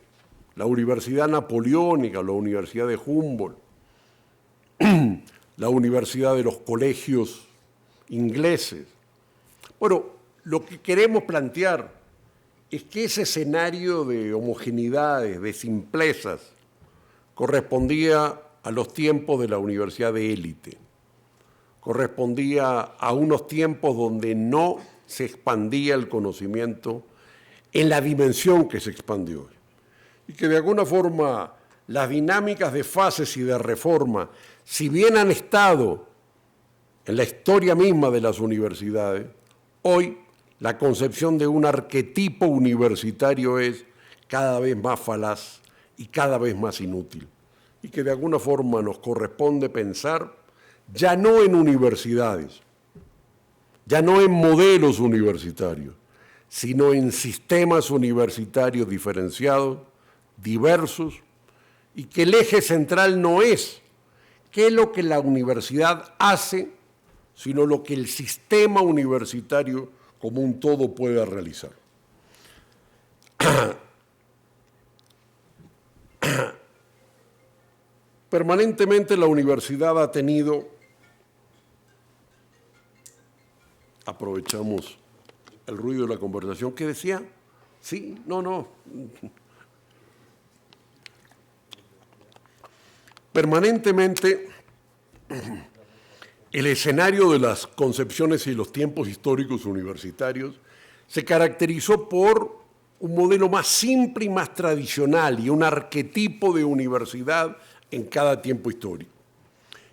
la Universidad Napoleónica, la Universidad de Humboldt, la Universidad de los colegios ingleses. Bueno, lo que queremos plantear es que ese escenario de homogeneidades, de simplezas, correspondía a los tiempos de la universidad de élite, correspondía a unos tiempos donde no se expandía el conocimiento en la dimensión que se expandió hoy. Y que de alguna forma las dinámicas de fases y de reforma, si bien han estado en la historia misma de las universidades, hoy la concepción de un arquetipo universitario es cada vez más falaz y cada vez más inútil, y que de alguna forma nos corresponde pensar ya no en universidades, ya no en modelos universitarios, sino en sistemas universitarios diferenciados, diversos, y que el eje central no es qué es lo que la universidad hace, sino lo que el sistema universitario como un todo pueda realizar. Permanentemente la universidad ha tenido, aprovechamos el ruido de la conversación, ¿qué decía? Sí, no. Permanentemente el escenario de las concepciones y los tiempos históricos universitarios se caracterizó por un modelo más simple y más tradicional y un arquetipo de universidad en cada tiempo histórico.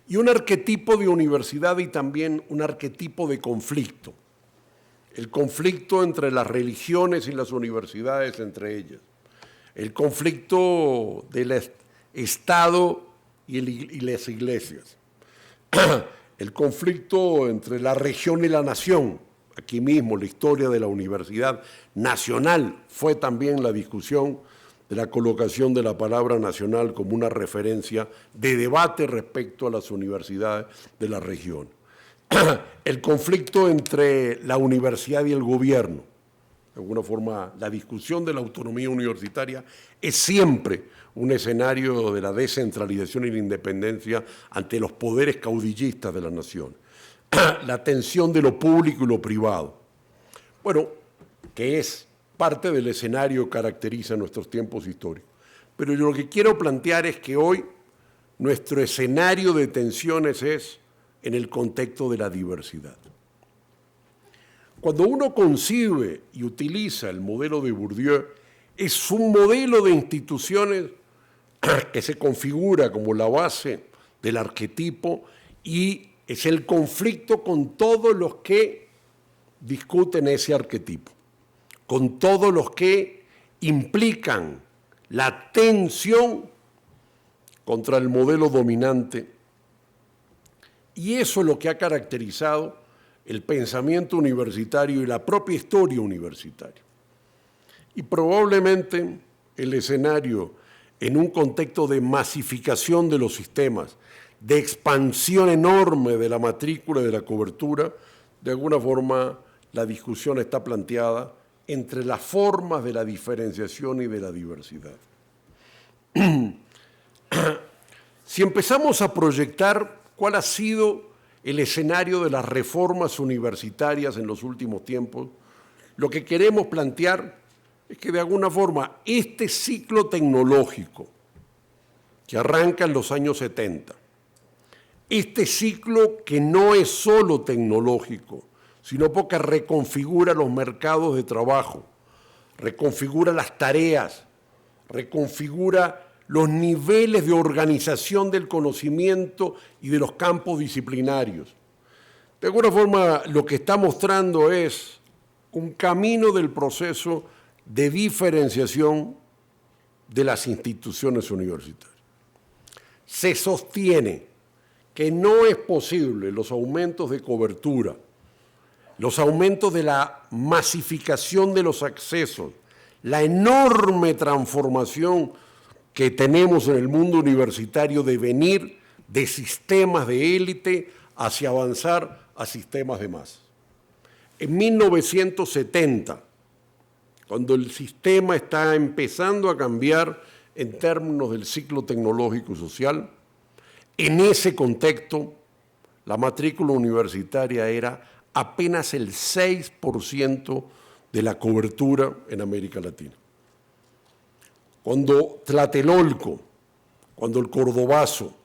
Y un arquetipo de universidad y también un arquetipo de conflicto. El conflicto entre las religiones y las universidades entre ellas. El conflicto del Estado y las iglesias. El conflicto entre la región y la nación. Aquí mismo la historia de la Universidad Nacional fue también la discusión de la colocación de la palabra nacional como una referencia de debate respecto a las universidades de la región. El conflicto entre la universidad y el gobierno. De alguna forma, la discusión de la autonomía universitaria es siempre un escenario de la descentralización y la independencia ante los poderes caudillistas de la nación. La tensión de lo público y lo privado. Bueno, que es parte del escenario que caracteriza nuestros tiempos históricos. Pero yo lo que quiero plantear es que hoy nuestro escenario de tensiones es en el contexto de la diversidad. Cuando uno concibe y utiliza el modelo de Bourdieu, es un modelo de instituciones que se configura como la base del arquetipo y es el conflicto con todos los que discuten ese arquetipo, con todos los que implican la tensión contra el modelo dominante. Y eso es lo que ha caracterizado el pensamiento universitario y la propia historia universitaria. Y probablemente el escenario en un contexto de masificación de los sistemas, de expansión enorme de la matrícula y de la cobertura, de alguna forma la discusión está planteada entre las formas de la diferenciación y de la diversidad. Si empezamos a proyectar cuál ha sido el escenario de las reformas universitarias en los últimos tiempos, lo que queremos plantear es que de alguna forma este ciclo tecnológico que arranca en los años 70, este ciclo que no es solo tecnológico, sino porque reconfigura los mercados de trabajo, reconfigura las tareas, reconfigura los niveles de organización del conocimiento y de los campos disciplinarios. De alguna forma, lo que está mostrando es un camino del proceso de diferenciación de las instituciones universitarias. Se sostiene que no es posible los aumentos de cobertura, los aumentos de la masificación de los accesos, la enorme transformación que tenemos en el mundo universitario de venir de sistemas de élite hacia avanzar a sistemas de masas. En 1970, cuando el sistema está empezando a cambiar en términos del ciclo tecnológico y social, en ese contexto, la matrícula universitaria era apenas el 6% de la cobertura en América Latina. Cuando Tlatelolco, cuando el Cordobazo,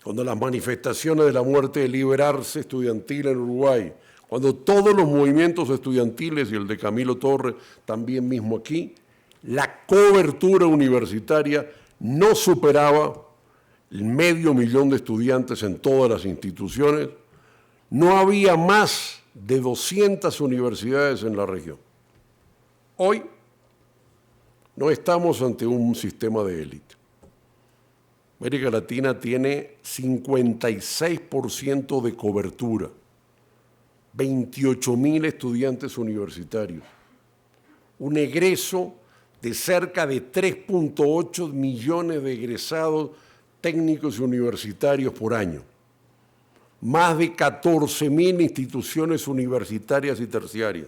cuando las manifestaciones de la muerte de Liberarse estudiantil en Uruguay, cuando todos los movimientos estudiantiles y el de Camilo Torres, también mismo aquí, la cobertura universitaria no superaba el 500.000 de estudiantes en todas las instituciones, no había más de 200 universidades en la región. Hoy no estamos ante un sistema de élite. América Latina tiene 56% de cobertura, 28.000 estudiantes universitarios, un egreso de cerca de 3.8 millones de egresados técnicos y universitarios por año, más de 14.000 instituciones universitarias y terciarias,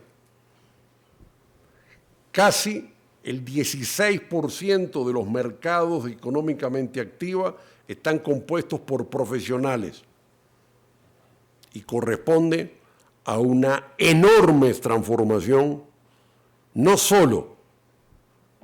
casi el 16% de los mercados económicamente activos están compuestos por profesionales y corresponde a una enorme transformación, no solo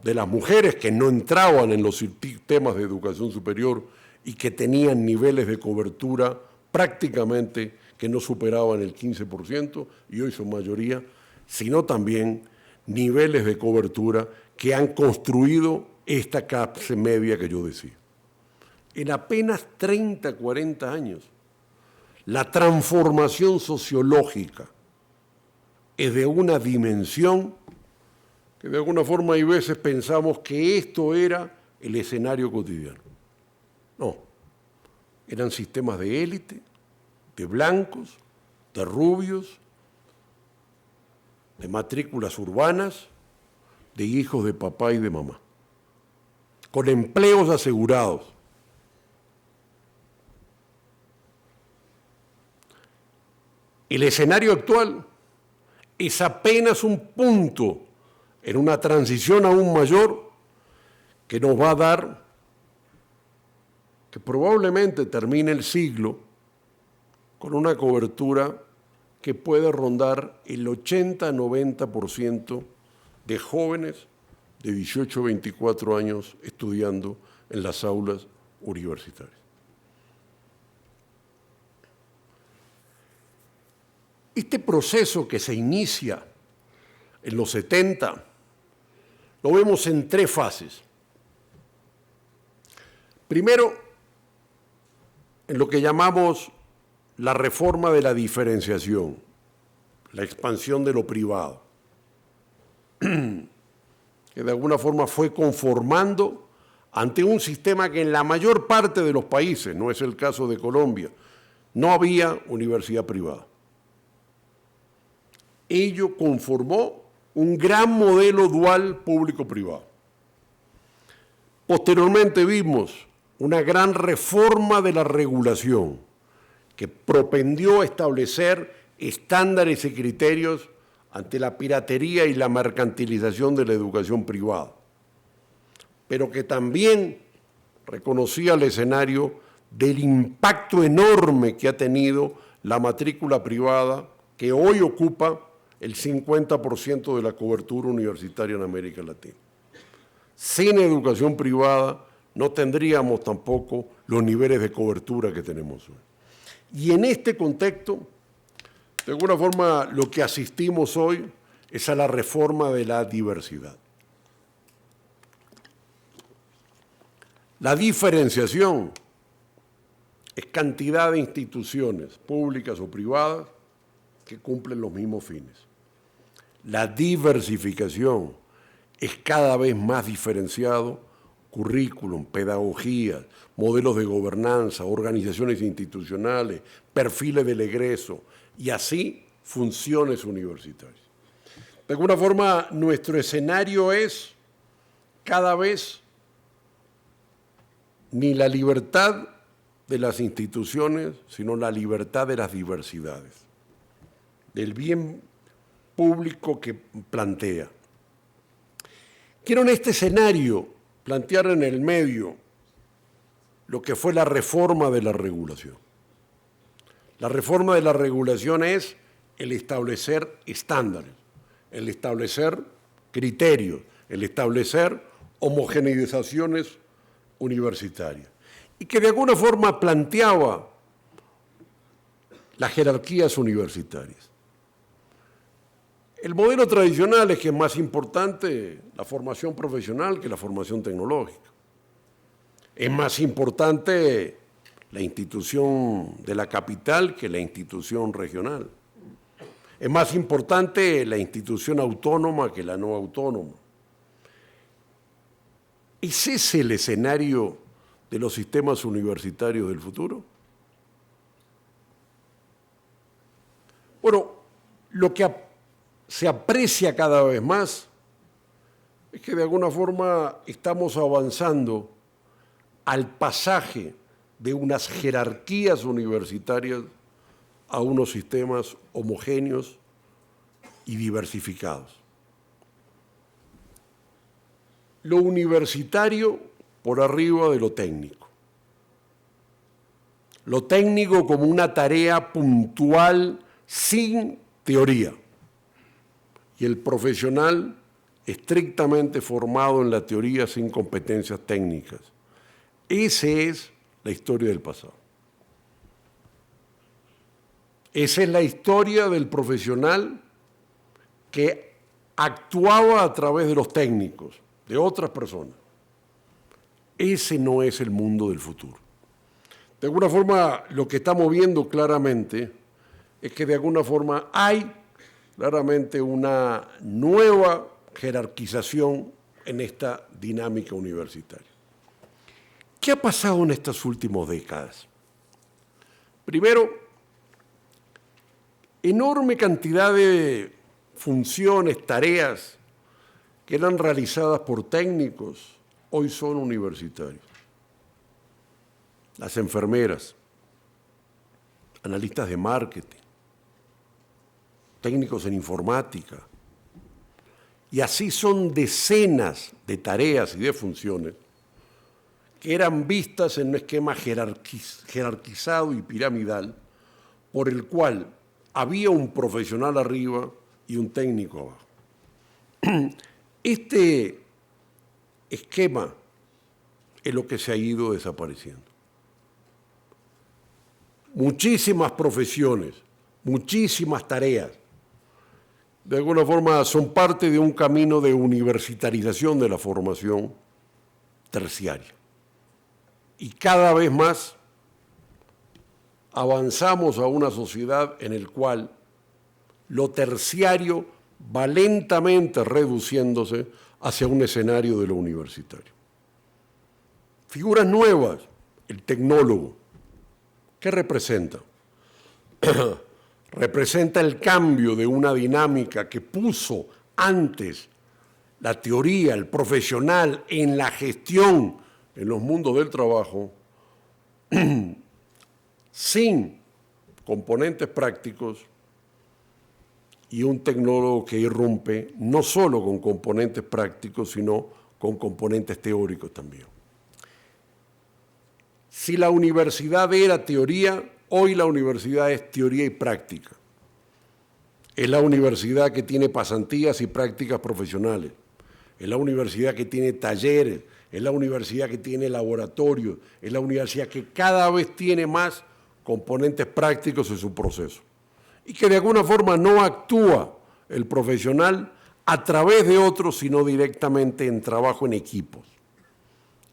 de las mujeres que no entraban en los sistemas de educación superior y que tenían niveles de cobertura prácticamente que no superaban el 15%, y hoy son mayoría, sino también niveles de cobertura que han construido esta clase media que yo decía. En apenas 30, 40 años, la transformación sociológica es de una dimensión que de alguna forma hay veces pensamos que esto era el escenario cotidiano. No, eran sistemas de élite, de blancos, de rubios, de matrículas urbanas, de hijos de papá y de mamá, con empleos asegurados. El escenario actual es apenas un punto en una transición aún mayor que nos va a dar que probablemente termine el siglo con una cobertura que puede rondar el 80-90% de jóvenes de 18 a 24 años estudiando en las aulas universitarias. Este proceso que se inicia en los 70 lo vemos en tres fases. Primero, en lo que llamamos la reforma de la diferenciación, la expansión de lo privado, que de alguna forma fue conformando ante un sistema que en la mayor parte de los países, no es el caso de Colombia, no había universidad privada. Ello conformó un gran modelo dual público-privado. Posteriormente vimos una gran reforma de la regulación que propendió a establecer estándares y criterios ante la piratería y la mercantilización de la educación privada, pero que también reconocía el escenario del impacto enorme que ha tenido la matrícula privada, que hoy ocupa el 50% de la cobertura universitaria en América Latina. Sin educación privada no tendríamos tampoco los niveles de cobertura que tenemos hoy. Y en este contexto, de alguna forma, lo que asistimos hoy es a la reforma de la diversidad. La diferenciación es cantidad de instituciones públicas o privadas que cumplen los mismos fines. La diversificación es cada vez más diferenciado, currículum, pedagogía, modelos de gobernanza, organizaciones institucionales, perfiles del egreso y así funciones universitarias. De alguna forma, nuestro escenario es cada vez ni la libertad de las instituciones, sino la libertad de las diversidades, del bien público que plantea. Quiero en este escenario plantear en el medio lo que fue la reforma de la regulación. La reforma de la regulación es el establecer estándares, el establecer criterios, el establecer homogeneizaciones universitarias y que de alguna forma planteaba las jerarquías universitarias. El modelo tradicional es que es más importante la formación profesional que la formación tecnológica. Es más importante la institución de la capital que la institución regional. Es más importante la institución autónoma que la no autónoma. ¿Es ese el escenario de los sistemas universitarios del futuro? Bueno, lo que se aprecia cada vez más es que de alguna forma estamos avanzando al pasaje de unas jerarquías universitarias a unos sistemas homogéneos y diversificados. Lo universitario por arriba de lo técnico. Lo técnico como una tarea puntual sin teoría. Y el profesional estrictamente formado en la teoría sin competencias técnicas. Esa es la historia del pasado. Esa es la historia del profesional que actuaba a través de los técnicos, de otras personas. Ese no es el mundo del futuro. De alguna forma, lo que estamos viendo claramente es que de alguna forma hay claramente una nueva jerarquización en esta dinámica universitaria. ¿Qué ha pasado en estas últimas décadas? Primero, enorme cantidad de funciones, tareas que eran realizadas por técnicos, hoy son universitarios. Las enfermeras, analistas de marketing, técnicos en informática. Y así son decenas de tareas y de funciones que eran vistas en un esquema jerarquizado y piramidal por el cual había un profesional arriba y un técnico abajo. Este esquema es lo que se ha ido desapareciendo. Muchísimas profesiones, muchísimas tareas, de alguna forma son parte de un camino de universitarización de la formación terciaria. Y cada vez más avanzamos a una sociedad en la cual lo terciario va lentamente reduciéndose hacia un escenario de lo universitario. Figuras nuevas, el tecnólogo. ¿Qué representa? Representa el cambio de una dinámica que puso antes la teoría, el profesional en la gestión en los mundos del trabajo, sin componentes prácticos, y un tecnólogo que irrumpe no solo con componentes prácticos, sino con componentes teóricos también. Si la universidad era teoría, hoy la universidad es teoría y práctica. Es la universidad que tiene pasantías y prácticas profesionales. Es la universidad que tiene talleres. Es la universidad que tiene laboratorios. Es la universidad que cada vez tiene más componentes prácticos en su proceso. Y que de alguna forma no actúa el profesional a través de otros, sino directamente en trabajo en equipos.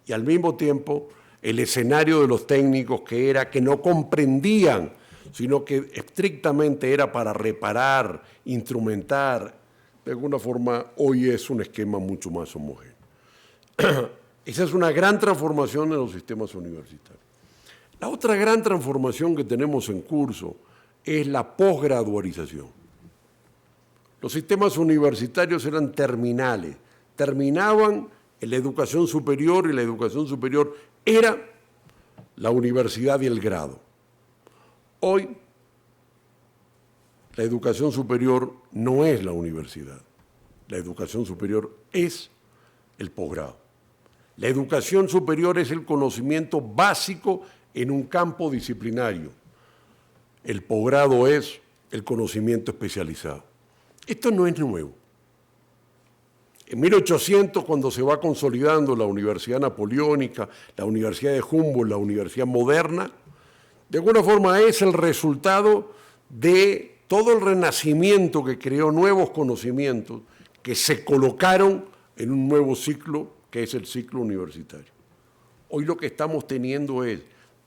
Y al mismo tiempo, el escenario de los técnicos que no comprendían, sino que estrictamente era para reparar, instrumentar, de alguna forma hoy es un esquema mucho más homogéneo. Esa es una gran transformación en los sistemas universitarios. La otra gran transformación que tenemos en curso es la posgradualización. Los sistemas universitarios eran terminales, terminaban en la educación superior y la educación superior era la universidad y el grado. Hoy, la educación superior no es la universidad. La educación superior es el posgrado. La educación superior es el conocimiento básico en un campo disciplinario. El posgrado es el conocimiento especializado. Esto no es nuevo. En 1800, cuando se va consolidando la Universidad Napoleónica, la Universidad de Humboldt, la Universidad Moderna, de alguna forma es el resultado de todo el renacimiento que creó nuevos conocimientos que se colocaron en un nuevo ciclo, que es el ciclo universitario. Hoy lo que estamos teniendo es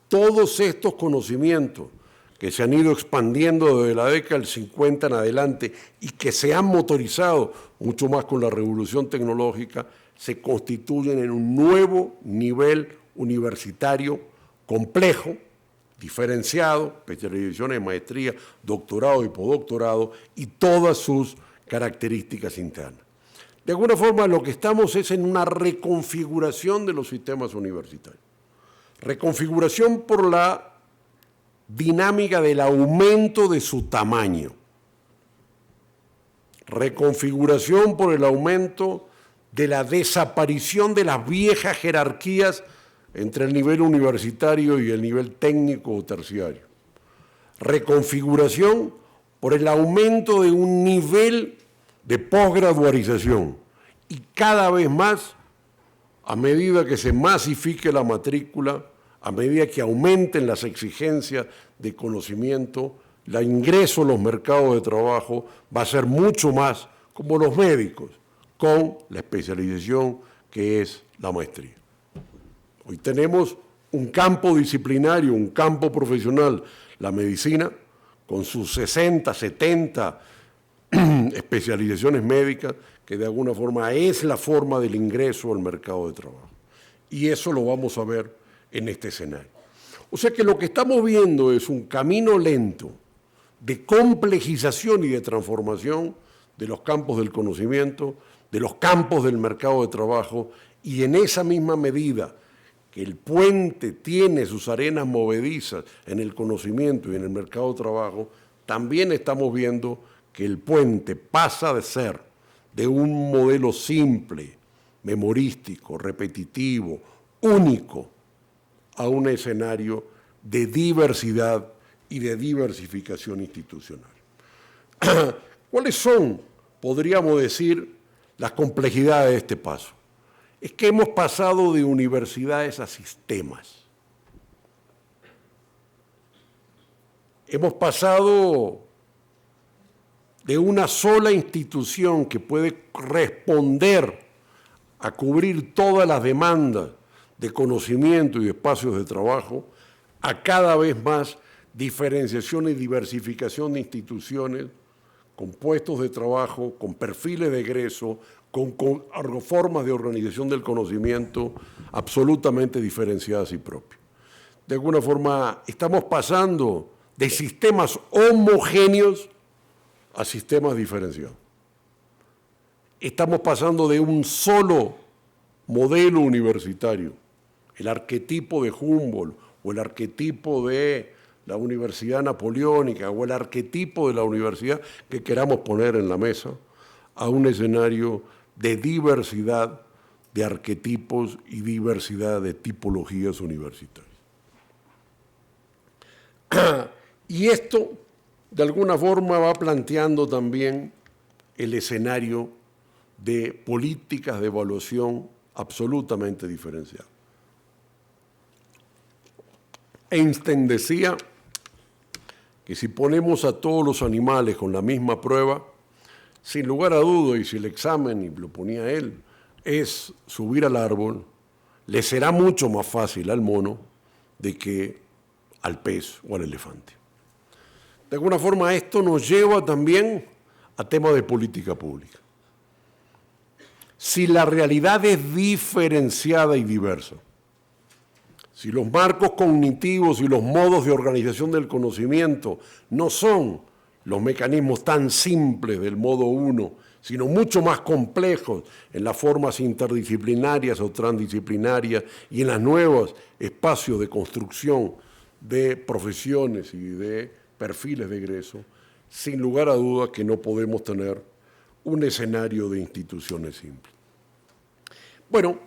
todos estos conocimientos que se han ido expandiendo desde la década del 50 en adelante y que se han motorizado mucho más con la revolución tecnológica, se constituyen en un nuevo nivel universitario complejo, diferenciado, especializaciones de maestría, doctorado y postdoctorado y todas sus características internas. De alguna forma lo que estamos es en una reconfiguración de los sistemas universitarios. Reconfiguración por la dinámica del aumento de su tamaño. Reconfiguración por el aumento de la desaparición de las viejas jerarquías entre el nivel universitario y el nivel técnico o terciario. Reconfiguración por el aumento de un nivel de posgradualización y cada vez más, a medida que se masifique la matrícula, a medida que aumenten las exigencias de conocimiento, el ingreso a los mercados de trabajo va a ser mucho más como los médicos, con la especialización que es la maestría. Hoy tenemos un campo disciplinario, un campo profesional, la medicina, con sus 60, 70 especializaciones médicas, que de alguna forma es la forma del ingreso al mercado de trabajo. Y eso lo vamos a ver en este escenario. O sea que lo que estamos viendo es un camino lento de complejización y de transformación de los campos del conocimiento, de los campos del mercado de trabajo, y en esa misma medida que el puente tiene sus arenas movedizas en el conocimiento y en el mercado de trabajo, también estamos viendo que el puente pasa de ser de un modelo simple, memorístico, repetitivo, único, a un escenario de diversidad y de diversificación institucional. ¿Cuáles son, podríamos decir, las complejidades de este paso? Es que hemos pasado de universidades a sistemas. Hemos pasado de una sola institución que puede responder a cubrir todas las demandas de conocimiento y de espacios de trabajo, a cada vez más diferenciación y diversificación de instituciones con puestos de trabajo, con perfiles de egreso, con formas de organización del conocimiento absolutamente diferenciadas y propias. De alguna forma, estamos pasando de sistemas homogéneos a sistemas diferenciados. Estamos pasando de un solo modelo universitario, el arquetipo de Humboldt o el arquetipo de la Universidad Napoleónica o el arquetipo de la universidad que queramos poner en la mesa, a un escenario de diversidad de arquetipos y diversidad de tipologías universitarias. Y esto, de alguna forma, va planteando también el escenario de políticas de evaluación absolutamente diferenciadas. Einstein decía que si ponemos a todos los animales con la misma prueba, sin lugar a duda, y si el examen, y lo ponía él, es subir al árbol, le será mucho más fácil al mono de que al pez o al elefante. De alguna forma esto nos lleva también a temas de política pública. Si la realidad es diferenciada y diversa, si los marcos cognitivos y los modos de organización del conocimiento no son los mecanismos tan simples del modo 1, sino mucho más complejos en las formas interdisciplinarias o transdisciplinarias y en los nuevos espacios de construcción de profesiones y de perfiles de egreso, sin lugar a dudas que no podemos tener un escenario de instituciones simples. Bueno,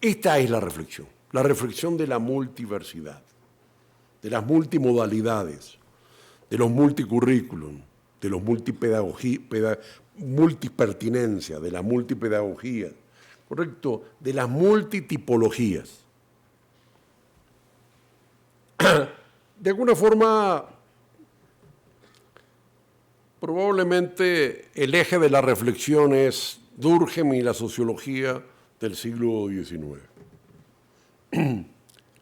esta es la reflexión de la multiversidad, de las multimodalidades, de los multicurrículum, de los multipertinencia, de la multipedagogía, ¿correcto? De las multitipologías. De alguna forma, probablemente el eje de la reflexión es Durkheim y la sociología del siglo XIX.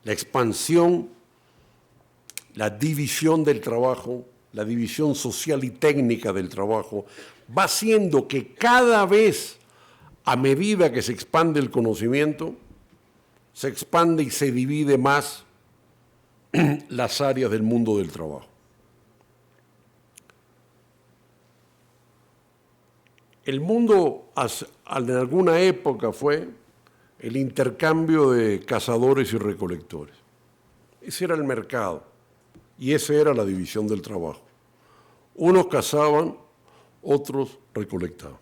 la expansión, la división del trabajo, la división social y técnica del trabajo, va haciendo que cada vez, a medida que se expande el conocimiento, se expande y se divide más las áreas del mundo del trabajo. El mundo en alguna época fue el intercambio de cazadores y recolectores. Ese era el mercado y esa era la división del trabajo. Unos cazaban, otros recolectaban.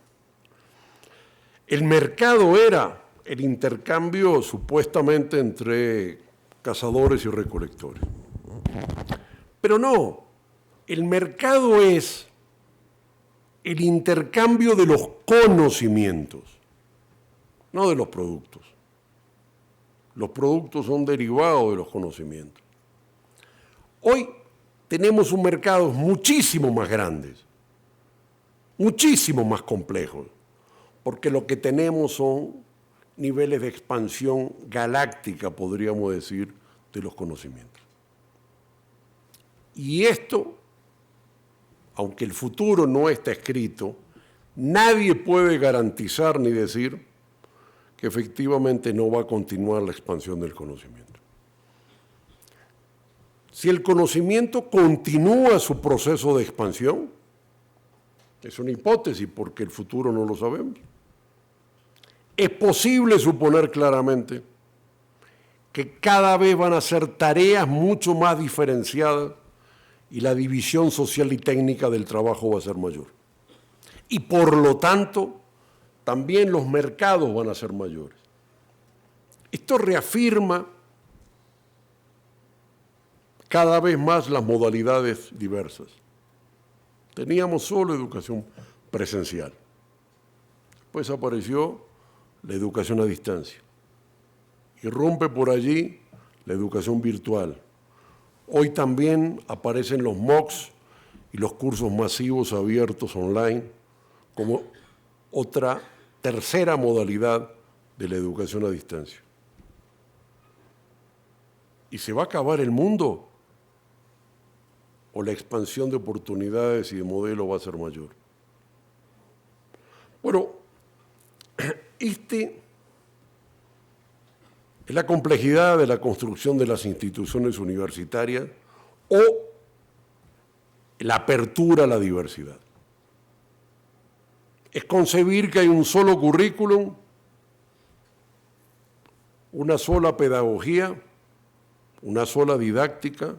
El mercado era el intercambio supuestamente entre cazadores y recolectores. Pero no, el mercado es el intercambio de los conocimientos, no de los productos. Los productos son derivados de los conocimientos. Hoy tenemos un mercado muchísimo más grande, muchísimo más complejo, porque lo que tenemos son niveles de expansión galáctica, podríamos decir, de los conocimientos. Y esto, aunque el futuro no está escrito, nadie puede garantizar ni decir que efectivamente no va a continuar la expansión del conocimiento. Si el conocimiento continúa su proceso de expansión, es una hipótesis porque el futuro no lo sabemos, es posible suponer claramente que cada vez van a ser tareas mucho más diferenciadas y la división social y técnica del trabajo va a ser mayor. Y por lo tanto, también los mercados van a ser mayores. Esto reafirma cada vez más las modalidades diversas. Teníamos solo educación presencial. Después apareció la educación a distancia. Irrumpe por allí la educación virtual. Hoy también aparecen los MOOCs y los cursos masivos abiertos online como otra tercera modalidad de la educación a distancia. ¿Y se va a acabar el mundo? ¿O la expansión de oportunidades y de modelos va a ser mayor? Bueno, es la complejidad de la construcción de las instituciones universitarias o la apertura a la diversidad. Es concebir que hay un solo currículum, una sola pedagogía, una sola didáctica,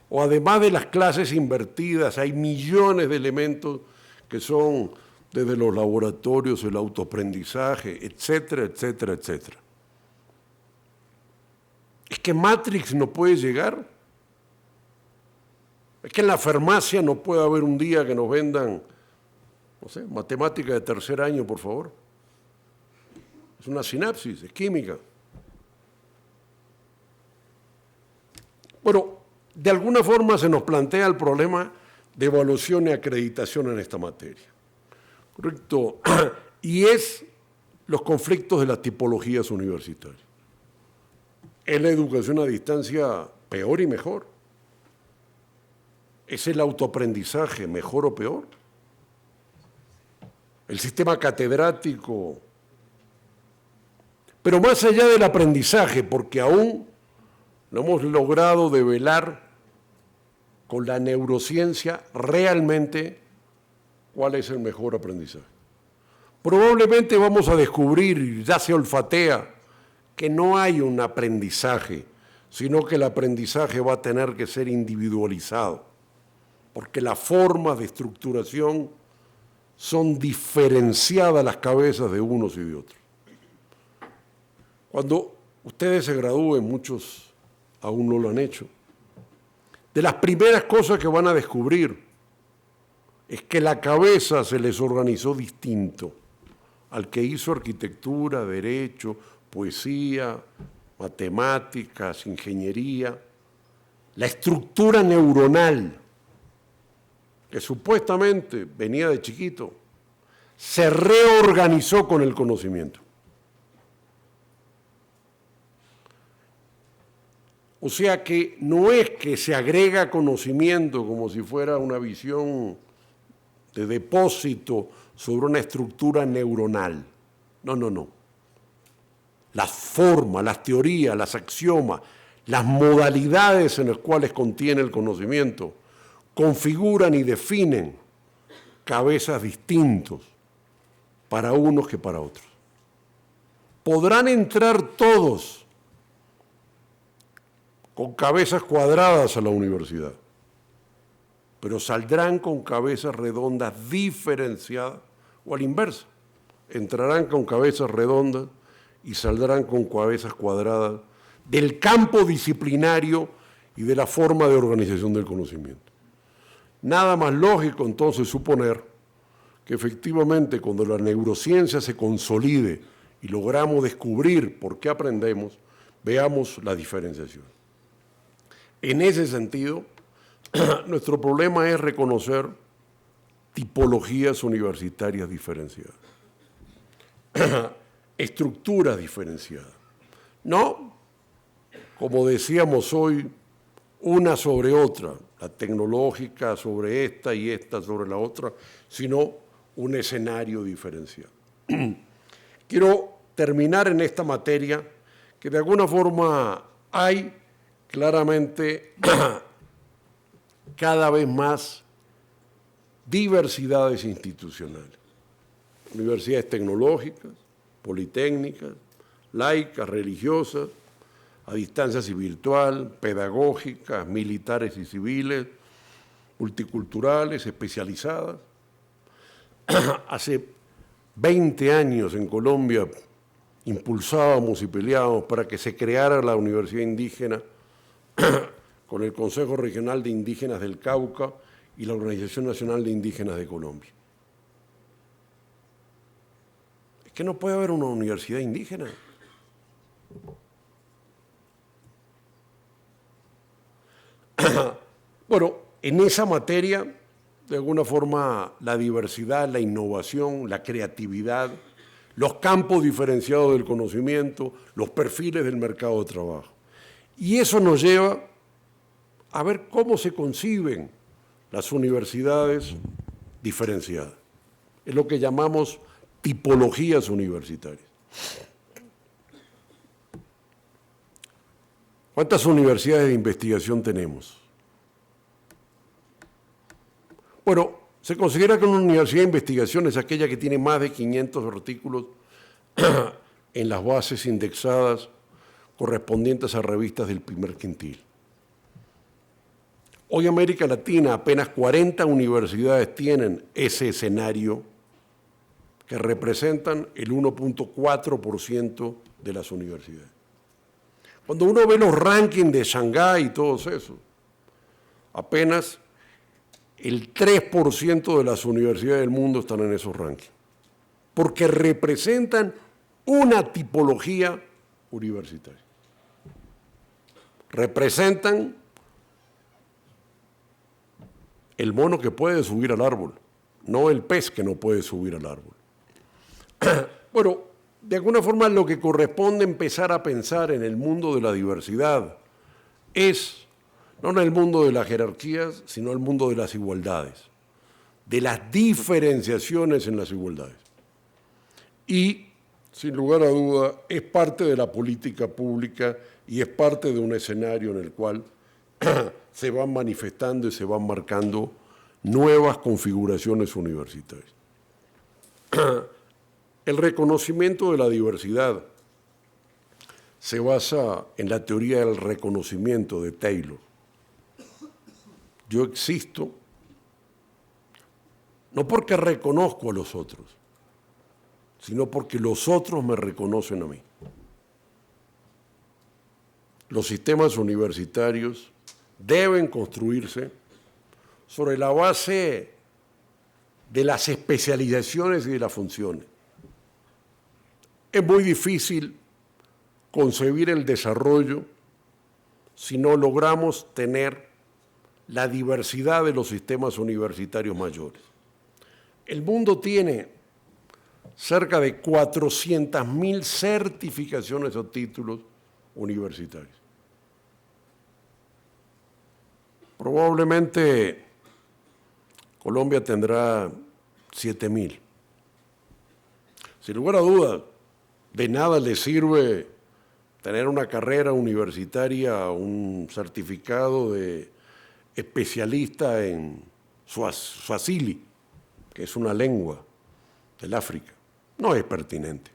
o además de las clases invertidas, hay millones de elementos que son desde los laboratorios, el autoaprendizaje, etcétera, etcétera, etcétera. Es que Matrix no puede llegar. Es que en la farmacia no puede haber un día que nos vendan, no sé, matemática de tercer año, por favor. Es una sinapsis, es química. Bueno, de alguna forma se nos plantea el problema de evaluación y acreditación en esta materia. ¿Correcto? Y es los conflictos de las tipologías universitarias. ¿Es la educación a distancia peor y mejor? ¿Es el autoaprendizaje mejor o peor? ¿El sistema catedrático? Pero más allá del aprendizaje, porque aún no hemos logrado develar con la neurociencia realmente cuál es el mejor aprendizaje. Probablemente vamos a descubrir, ya se olfatea, que no hay un aprendizaje, sino que el aprendizaje va a tener que ser individualizado, porque las formas de estructuración son diferenciadas las cabezas de unos y de otros. Cuando ustedes se gradúen, muchos aún no lo han hecho, de las primeras cosas que van a descubrir es que la cabeza se les organizó distinto al que hizo arquitectura, derecho, poesía, matemáticas, ingeniería. La estructura neuronal, que supuestamente venía de chiquito, se reorganizó con el conocimiento. O sea que no es que se agrega conocimiento como si fuera una visión de depósito sobre una estructura neuronal. No, no, no. Las formas, las teorías, las axiomas, las modalidades en las cuales contiene el conocimiento configuran y definen cabezas distintos para unos que para otros. Podrán entrar todos con cabezas cuadradas a la universidad, pero saldrán con cabezas redondas diferenciadas, o a la inversa, entrarán con cabezas redondas y saldrán con cabezas cuadradas del campo disciplinario y de la forma de organización del conocimiento. Nada más lógico entonces suponer que efectivamente cuando la neurociencia se consolide y logramos descubrir por qué aprendemos, veamos la diferenciación. En ese sentido, nuestro problema es reconocer tipologías universitarias diferenciadas, estructuras diferenciadas. No, como decíamos hoy, una sobre otra, la tecnológica sobre esta y esta sobre la otra, sino un escenario diferenciado. Quiero terminar en esta materia que de alguna forma hay claramente cada vez más diversidades institucionales. Universidades tecnológicas, politécnicas, laicas, religiosas, a distancia y virtual, pedagógicas, militares y civiles, multiculturales, especializadas. Hace 20 años en Colombia impulsábamos y peleábamos para que se creara la Universidad Indígena con el Consejo Regional de Indígenas del Cauca y la Organización Nacional de Indígenas de Colombia. Es que no puede haber una universidad indígena. Bueno, en esa materia, de alguna forma, la diversidad, la innovación, la creatividad, los campos diferenciados del conocimiento, los perfiles del mercado de trabajo. Y eso nos lleva a ver cómo se conciben las universidades diferenciadas. Es lo que llamamos tipologías universitarias. ¿Cuántas universidades de investigación tenemos? Bueno, se considera que una universidad de investigación es aquella que tiene más de 500 artículos en las bases indexadas correspondientes a revistas del primer quintil. Hoy América Latina, apenas 40 universidades tienen ese escenario que representan el 1.4% de las universidades. Cuando uno ve los rankings de Shanghái y todos esos, apenas el 3% de las universidades del mundo están en esos rankings, porque representan una tipología universitaria. Representan el mono que puede subir al árbol, no el pez que no puede subir al árbol. Bueno, de alguna forma lo que corresponde empezar a pensar en el mundo de la diversidad es, no en el mundo de las jerarquías, sino el mundo de las igualdades, de las diferenciaciones en las igualdades. Y, sin lugar a duda, es parte de la política pública y es parte de un escenario en el cual se van manifestando y se van marcando nuevas configuraciones universitarias. El reconocimiento de la diversidad se basa en la teoría del reconocimiento de Taylor. Yo existo no porque reconozco a los otros, sino porque los otros me reconocen a mí. Los sistemas universitarios deben construirse sobre la base de las especializaciones y de las funciones. Es muy difícil concebir el desarrollo si no logramos tener la diversidad de los sistemas universitarios mayores. El mundo tiene cerca de 400.000 certificaciones o títulos universitarios. Probablemente Colombia tendrá 7.000. Sin lugar a dudas, de nada le sirve tener una carrera universitaria, un certificado de especialista en Swahili, que es una lengua del África. No es pertinente.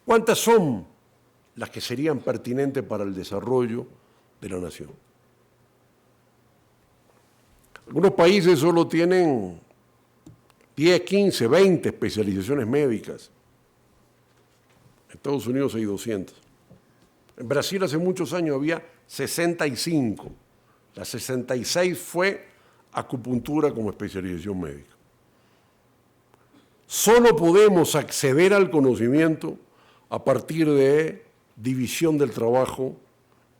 ¿Cuántas son las que serían pertinentes para el desarrollo de la nación? Algunos países solo tienen 10, 15, 20 especializaciones médicas. En Estados Unidos hay 200. En Brasil hace muchos años había 65. La 66 fue acupuntura como especialización médica. Solo podemos acceder al conocimiento a partir de división del trabajo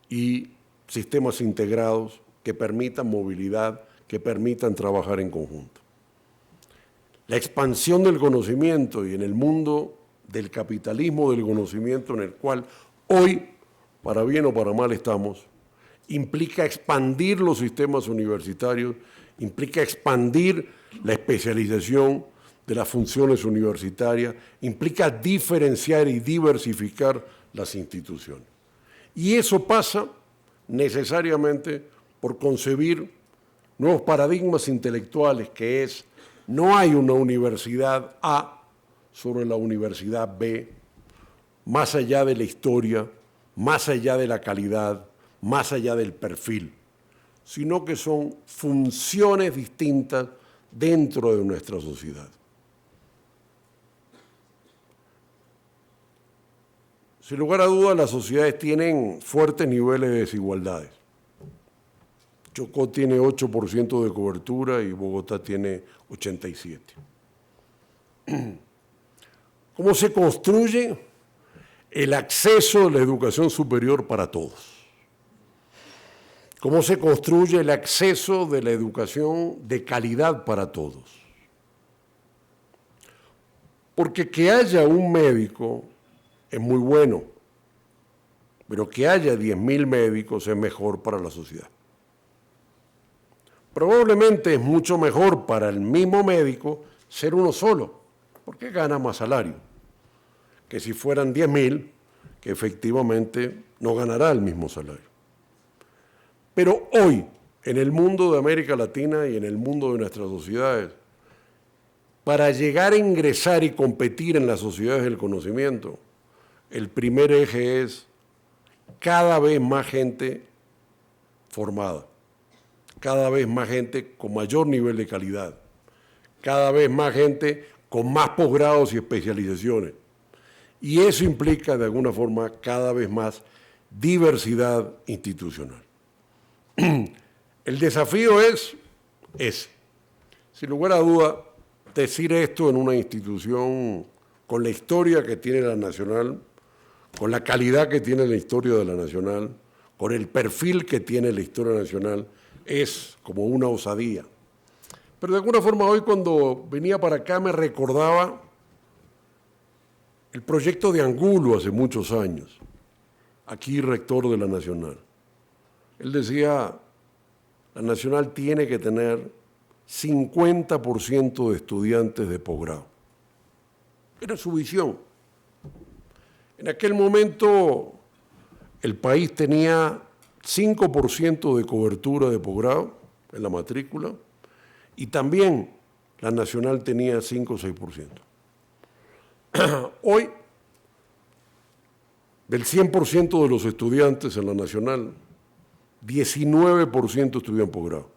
y sistemas integrados que permitan movilidad, que permitan trabajar en conjunto. La expansión del conocimiento y en el mundo del capitalismo del conocimiento en el cual hoy, para bien o para mal estamos, implica expandir los sistemas universitarios, implica expandir la especialización de las funciones universitarias, implica diferenciar y diversificar las instituciones. Y eso pasa necesariamente por concebir nuevos paradigmas intelectuales, que es, no hay una universidad A sobre la universidad B, más allá de la historia, más allá de la calidad, más allá del perfil, sino que son funciones distintas dentro de nuestra sociedad. Sin lugar a dudas, las sociedades tienen fuertes niveles de desigualdades. Chocó tiene 8% de cobertura y Bogotá tiene 87%. ¿Cómo se construye el acceso a la educación superior para todos? ¿Cómo se construye el acceso de la educación de calidad para todos? Porque que haya un médico es muy bueno, pero que haya 10.000 médicos es mejor para la sociedad. Probablemente es mucho mejor para el mismo médico ser uno solo, porque gana más salario, que si fueran 10.000, que efectivamente no ganará el mismo salario. Pero hoy, en el mundo de América Latina y en el mundo de nuestras sociedades, para llegar a ingresar y competir en las sociedades del conocimiento, el primer eje es cada vez más gente formada, cada vez más gente con mayor nivel de calidad, cada vez más gente con más posgrados y especializaciones. Y eso implica, de alguna forma, cada vez más diversidad institucional. El desafío es ese. Sin lugar a duda, decir esto en una institución con la historia que tiene la Nacional, con la calidad que tiene la historia de la Nacional, con el perfil que tiene la historia nacional, es como una osadía. Pero de alguna forma hoy cuando venía para acá me recordaba el proyecto de Angulo hace muchos años, aquí rector de la Nacional. Él decía, la Nacional tiene que tener 50% de estudiantes de posgrado. Era su visión. En aquel momento el país tenía 5% de cobertura de posgrado en la matrícula y también la Nacional tenía 5 o 6%. Hoy, del 100% de los estudiantes en la Nacional, 19% estudian posgrado.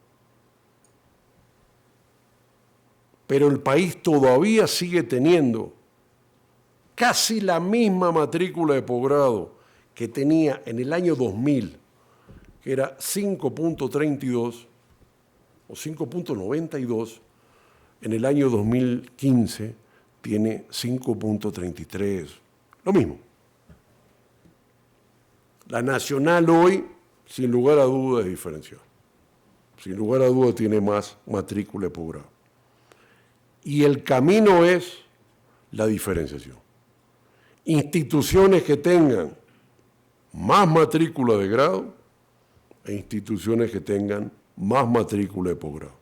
Pero el país todavía sigue teniendo casi la misma matrícula de posgrado que tenía en el año 2000, que era 5.32 o 5.92, en el año 2015 tiene 5.33, lo mismo. La Nacional hoy, sin lugar a dudas, es diferencial. Sin lugar a dudas tiene más matrícula de posgrado. Y el camino es la diferenciación. Instituciones que tengan más matrícula de grado, a instituciones que tengan más matrícula de posgrado,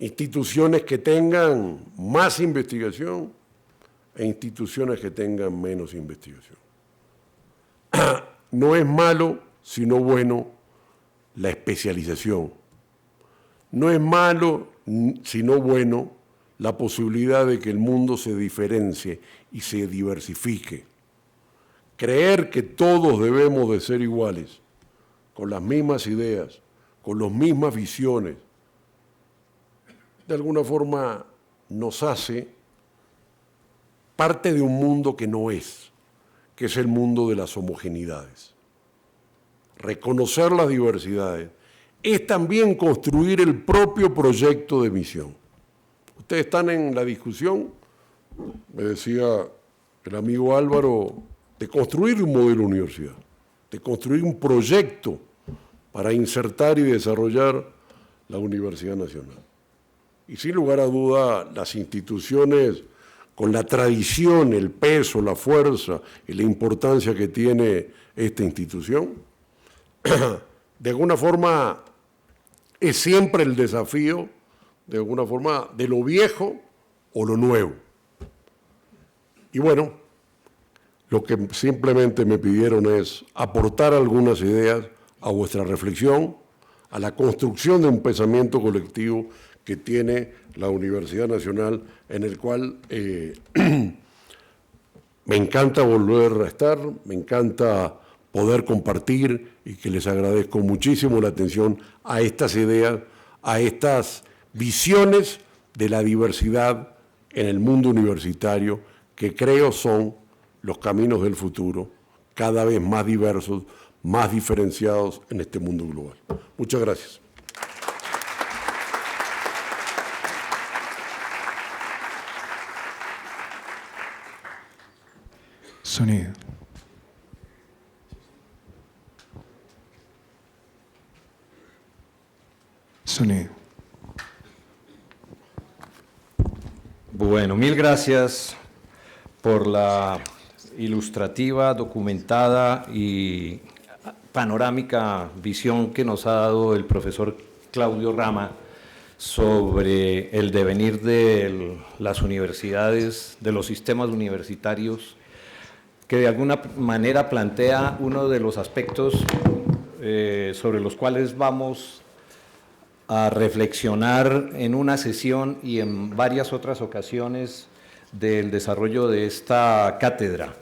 instituciones que tengan más investigación e instituciones que tengan menos investigación. No es malo, sino bueno, la especialización. No es malo, sino bueno, la posibilidad de que el mundo se diferencie y se diversifique. Creer que todos debemos de ser iguales, con las mismas ideas, con las mismas visiones, de alguna forma nos hace parte de un mundo que no es, que es el mundo de las homogeneidades. Reconocer las diversidades es también construir el propio proyecto de misión. Ustedes están en la discusión, me decía el amigo Álvaro, de construir un modelo de universidad, de construir un proyecto para insertar y desarrollar la Universidad Nacional. Y sin lugar a duda, las instituciones con la tradición, el peso, la fuerza y la importancia que tiene esta institución, de alguna forma es siempre el desafío, de alguna forma, de lo viejo o lo nuevo. Y bueno, lo que simplemente me pidieron es aportar algunas ideas a vuestra reflexión, a la construcción de un pensamiento colectivo que tiene la Universidad Nacional, en el cual me encanta volver a estar, me encanta poder compartir y que les agradezco muchísimo la atención a estas ideas, a estas visiones de la diversidad en el mundo universitario, que creo son los caminos del futuro, cada vez más diversos, más diferenciados en este mundo global. Muchas gracias. Sonido. Sonido. Bueno, mil gracias por la ilustrativa, documentada y panorámica visión que nos ha dado el profesor Claudio Rama sobre el devenir de las universidades, de los sistemas universitarios, que de alguna manera plantea uno de los aspectos sobre los cuales vamos a reflexionar en una sesión y en varias otras ocasiones del desarrollo de esta cátedra,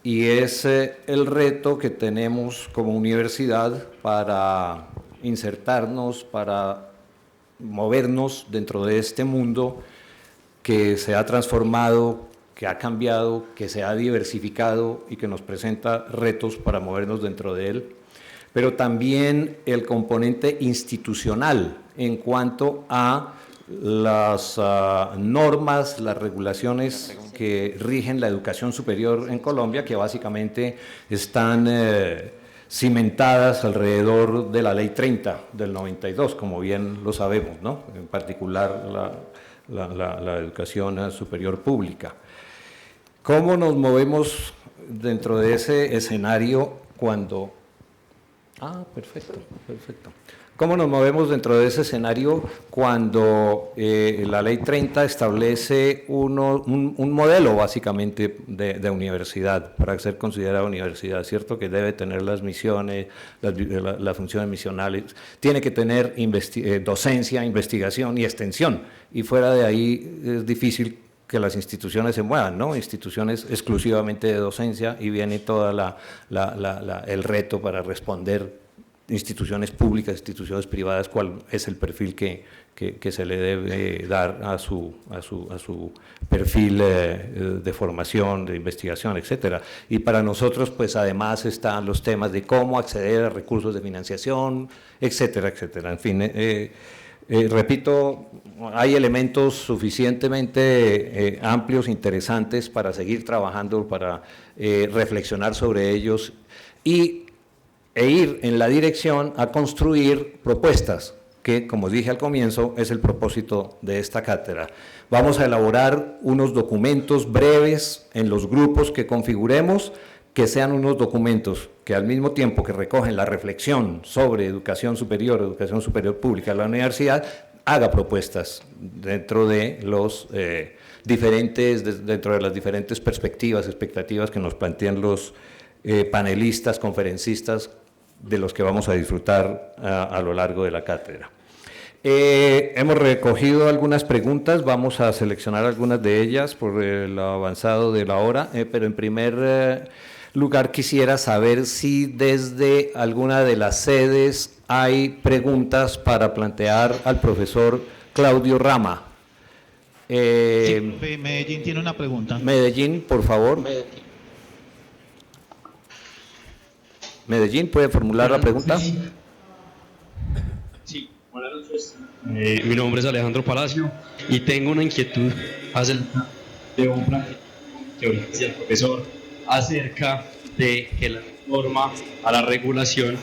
y es el reto que tenemos como universidad para insertarnos, para movernos dentro de este mundo que se ha transformado, que ha cambiado, que se ha diversificado y que nos presenta retos para movernos dentro de él, pero también el componente institucional en cuanto a las normas, las regulaciones que rigen la educación superior en Colombia, que básicamente están cimentadas alrededor de la Ley 30 del 92, como bien lo sabemos, ¿no? En particular la educación superior pública. ¿Cómo nos movemos dentro de ese escenario cuando... perfecto. ¿Cómo nos movemos dentro de ese escenario cuando la Ley 30 establece un modelo básicamente de universidad, para ser considerada universidad, ¿cierto? Que debe tener las misiones, las funciones misionales, tiene que tener docencia, investigación y extensión, y fuera de ahí es difícil que las instituciones se muevan, ¿no? Instituciones exclusivamente de docencia, y viene todo el reto para responder instituciones públicas, instituciones privadas, cuál es el perfil que se le debe dar a su perfil de formación, de investigación, etcétera. Y para nosotros, pues además están los temas de cómo acceder a recursos de financiación, etcétera, etcétera. En fin, repito, hay elementos suficientemente amplios, interesantes para seguir trabajando, para reflexionar sobre ellos e ir en la dirección a construir propuestas, que, como dije al comienzo, es el propósito de esta cátedra. Vamos a elaborar unos documentos breves en los grupos que configuremos, que sean unos documentos que al mismo tiempo que recogen la reflexión sobre educación superior pública de la universidad, haga propuestas dentro de los dentro de las diferentes perspectivas, expectativas que nos plantean los panelistas, conferencistas, de los que vamos a disfrutar a lo largo de la cátedra. Hemos recogido algunas preguntas, vamos a seleccionar algunas de ellas por el avanzado de la hora, pero en primer lugar quisiera saber si desde alguna de las sedes hay preguntas para plantear al profesor Claudio Rama. Sí, Medellín tiene una pregunta. Medellín, por favor. Medellín, ¿puede formular la pregunta? Sí, buenas noches. Mi nombre es Alejandro Palacio y tengo una inquietud acerca de un planteamiento que ofrecía el profesor acerca de que la reforma a la regulación,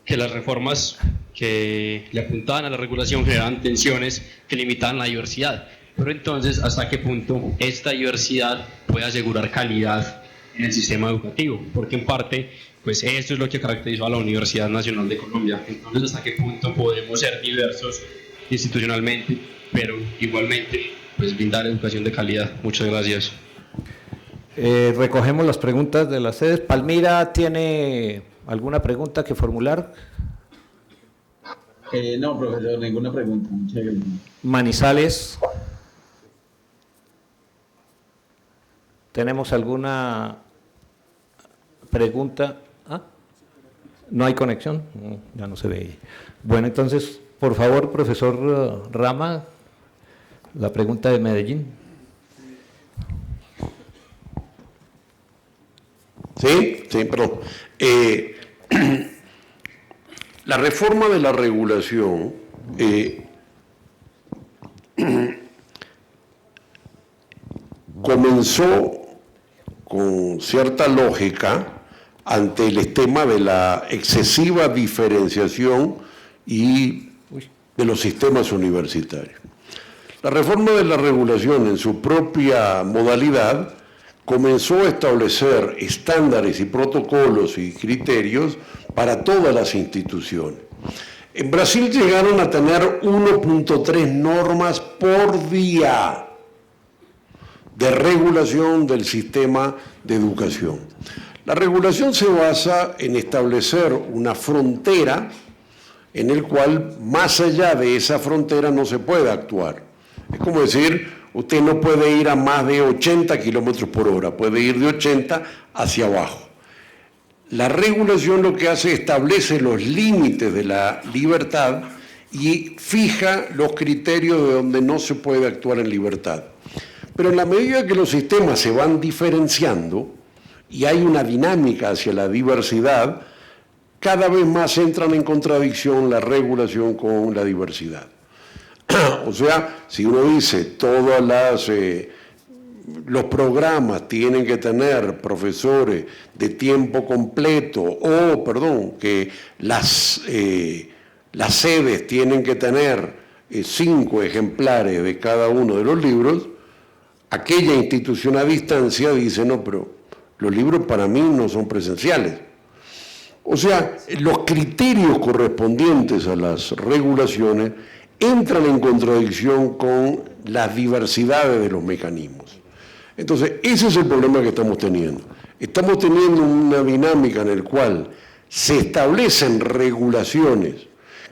que las reformas que le apuntaban a la regulación generaban tensiones que limitaban la diversidad. Pero entonces, ¿hasta qué punto esta diversidad puede asegurar calidad en el sistema educativo? Porque en parte, pues esto es lo que caracterizó a la Universidad Nacional de Colombia. Entonces, ¿hasta qué punto podemos ser diversos institucionalmente, pero igualmente pues brindar educación de calidad? Muchas gracias. Recogemos las preguntas de las sedes. Palmira, ¿tiene alguna pregunta que formular? No, profesor, ninguna pregunta. Muchas gracias. Manizales, ¿tenemos alguna pregunta? ¿Ah? ¿No hay conexión? No, ya no se ve. Bueno, entonces, por favor, profesor Rama, la pregunta de Medellín. Sí, perdón. La reforma de la regulación comenzó con cierta lógica ante el tema de la excesiva diferenciación y de los sistemas universitarios. La reforma de la regulación en su propia modalidad comenzó a establecer estándares y protocolos y criterios para todas las instituciones. En Brasil llegaron a tener 1.3 normas por día de regulación del sistema de educación. La regulación se basa en establecer una frontera en el cual más allá de esa frontera no se puede actuar. Es como decir, usted no puede ir a más de 80 kilómetros por hora, puede ir de 80 hacia abajo. La regulación lo que hace es establece los límites de la libertad y fija los criterios de donde no se puede actuar en libertad. Pero en la medida que los sistemas se van diferenciando y hay una dinámica hacia la diversidad, cada vez más entran en contradicción la regulación con la diversidad. O sea, si uno dice todos los programas tienen que tener profesores de tiempo completo que las sedes tienen que tener 5 ejemplares de cada uno de los libros, aquella institución a distancia dice, no, pero los libros para mí no son presenciales. O sea, los criterios correspondientes a las regulaciones entran en contradicción con las diversidades de los mecanismos. Entonces, ese es el problema que estamos teniendo. Estamos teniendo una dinámica en la cual se establecen regulaciones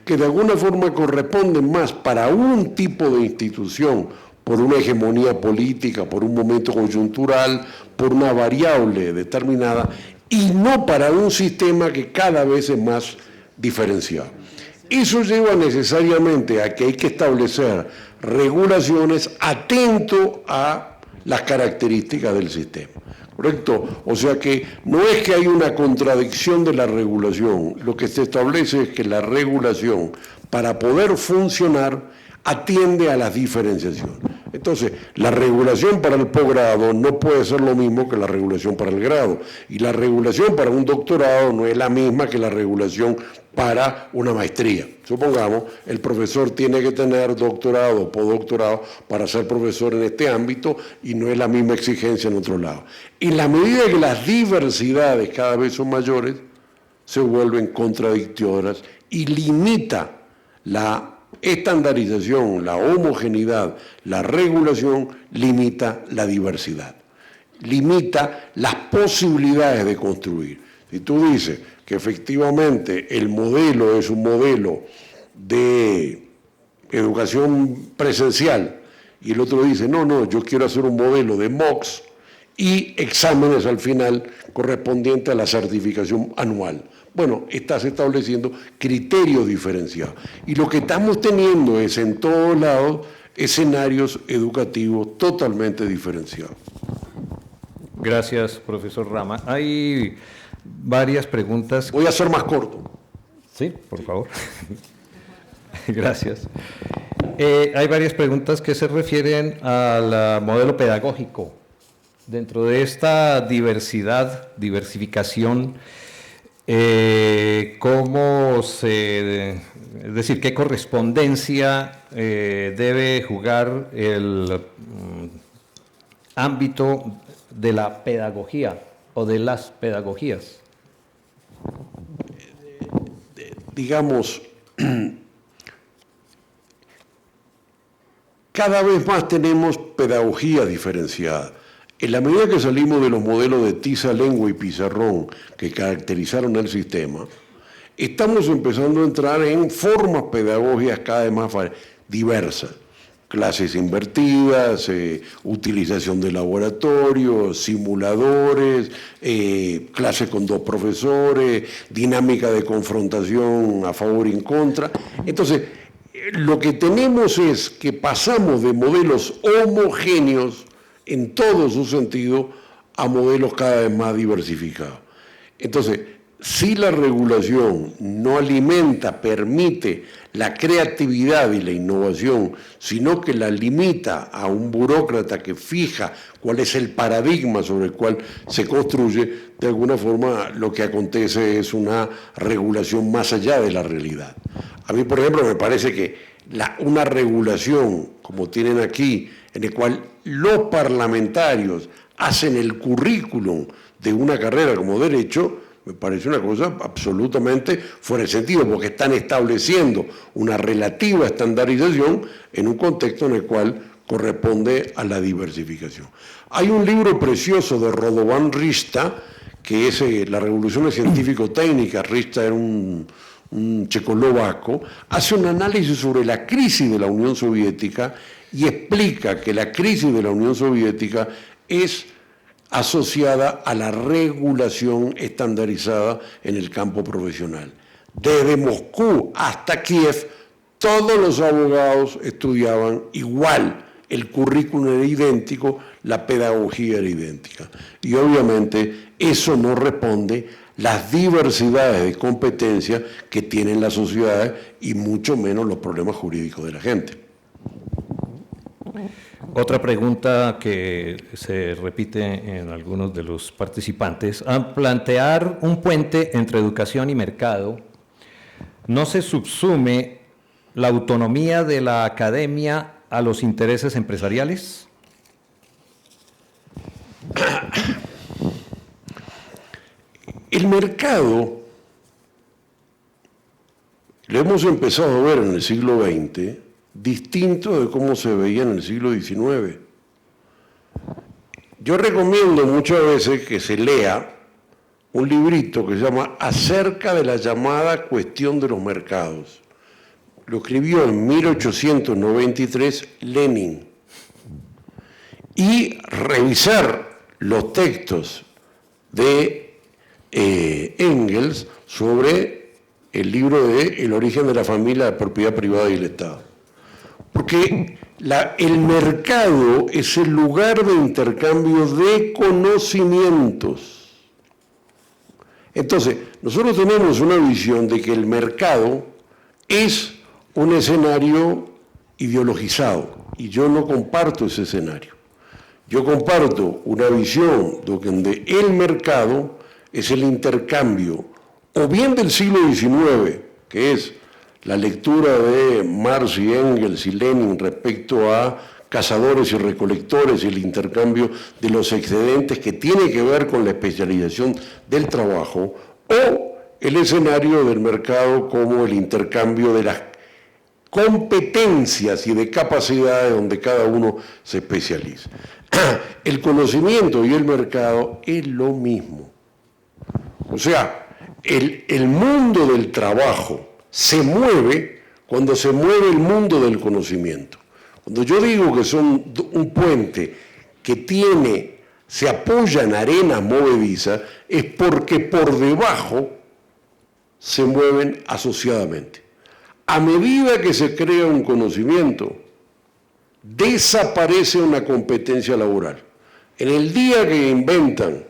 que de alguna forma corresponden más para un tipo de institución, por una hegemonía política, por un momento coyuntural, por una variable determinada, y no para un sistema que cada vez es más diferenciado. Eso lleva necesariamente a que hay que establecer regulaciones atento a las características del sistema, ¿correcto? O sea que no es que hay una contradicción de la regulación, lo que se establece es que la regulación, para poder funcionar, atiende a las diferenciaciones. Entonces, la regulación para el posgrado no puede ser lo mismo que la regulación para el grado. Y la regulación para un doctorado no es la misma que la regulación para una maestría. Supongamos, el profesor tiene que tener doctorado o postdoctorado para ser profesor en este ámbito y no es la misma exigencia en otro lado. En la medida que las diversidades cada vez son mayores, se vuelven contradictorias y limita la estandarización, la homogeneidad, la regulación, limita la diversidad, limita las posibilidades de construir. Si tú dices que efectivamente el modelo es un modelo de educación presencial y el otro dice, no, yo quiero hacer un modelo de MOOCs y exámenes al final correspondientes a la certificación anual. Bueno, estás estableciendo criterios diferenciados. Y lo que estamos teniendo es en todos lados escenarios educativos totalmente diferenciados. Gracias, profesor Rama. Hay varias preguntas. Voy a ser más corto. Sí, por favor. Gracias. Hay varias preguntas que se refieren al modelo pedagógico. Dentro de esta diversificación, ¿cómo es decir, qué correspondencia debe jugar el ámbito de la pedagogía o de las pedagogías? Digamos, cada vez más tenemos pedagogía diferenciada. En la medida que salimos de los modelos de tiza, lengua y pizarrón que caracterizaron el sistema, estamos empezando a entrar en formas pedagógicas cada vez más diversas. Clases invertidas, utilización de laboratorios, simuladores, clases con 2 profesores, dinámica de confrontación a favor y en contra. Entonces, lo que tenemos es que pasamos de modelos homogéneos en todo su sentido a modelos cada vez más diversificados. Entonces, si la regulación no alimenta, permite la creatividad y la innovación, sino que la limita a un burócrata que fija cuál es el paradigma sobre el cual se construye, de alguna forma lo que acontece es una regulación más allá de la realidad. A mí, por ejemplo, me parece que una regulación, como tienen aquí, en el cual los parlamentarios hacen el currículum de una carrera como derecho, me parece una cosa absolutamente fuera de sentido, porque están estableciendo una relativa estandarización en un contexto en el cual corresponde a la diversificación. Hay un libro precioso de Radovan Rista, que es La Revolución Científico-Técnica. Rista era un checoslovaco, hace un análisis sobre la crisis de la Unión Soviética y explica que la crisis de la Unión Soviética es asociada a la regulación estandarizada en el campo profesional. Desde Moscú hasta Kiev, todos los abogados estudiaban igual, el currículum era idéntico, la pedagogía era idéntica. Y obviamente eso no responde las diversidades de competencias que tienen las sociedades y mucho menos los problemas jurídicos de la gente. Otra pregunta que se repite en algunos de los participantes. Al plantear un puente entre educación y mercado, ¿no se subsume la autonomía de la academia a los intereses empresariales? El mercado lo hemos empezado a ver en el siglo XX distinto de cómo se veía en el siglo XIX. Yo recomiendo muchas veces que se lea un librito que se llama Acerca de la llamada cuestión de los mercados. Lo escribió en 1893 Lenin. Y revisar los textos de Engels sobre el libro de El origen de la familia, la propiedad privada y el Estado. Porque el mercado es el lugar de intercambio de conocimientos. Entonces, nosotros tenemos una visión de que el mercado es un escenario ideologizado, y yo no comparto ese escenario. Yo comparto una visión donde el mercado es el intercambio, o bien del siglo XIX, que es la lectura de Marx y Engels y Lenin respecto a cazadores y recolectores y el intercambio de los excedentes que tiene que ver con la especialización del trabajo, o el escenario del mercado como el intercambio de las competencias y de capacidades donde cada uno se especializa. El conocimiento y el mercado es lo mismo. O sea, el mundo del trabajo se mueve cuando se mueve el mundo del conocimiento. Cuando yo digo que son un puente que se apoya en arenas movedizas, es porque por debajo se mueven asociadamente. A medida que se crea un conocimiento, desaparece una competencia laboral. En el día que inventan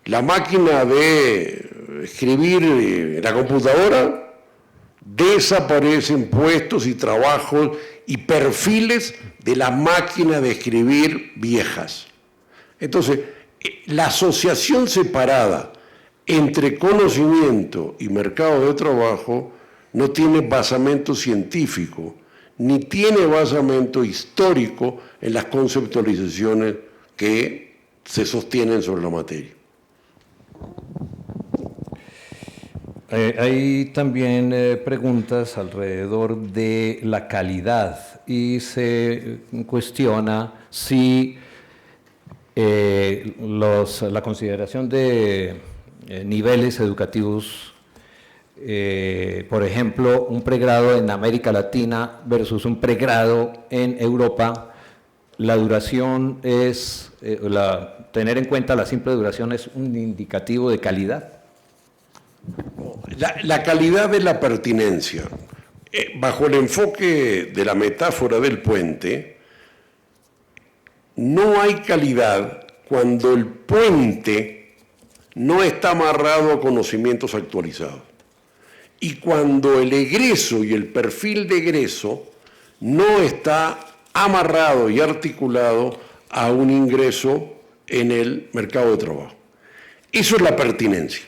la máquina de escribir en la computadora, desaparecen puestos y trabajos y perfiles de la máquina de escribir viejas. Entonces, la asociación separada entre conocimiento y mercado de trabajo no tiene basamento científico, ni tiene basamento histórico en las conceptualizaciones que se sostienen sobre la materia. Hay también preguntas alrededor de la calidad y se cuestiona si la consideración de niveles educativos, por ejemplo, un pregrado en América Latina versus un pregrado en Europa, la duración es, tener en cuenta la simple duración es un indicativo de calidad. La calidad de la pertinencia. Bajo el enfoque de la metáfora del puente, no hay calidad cuando el puente no está amarrado a conocimientos actualizados. Y cuando el egreso y el perfil de egreso no está amarrado y articulado a un ingreso en el mercado de trabajo. Eso es la pertinencia.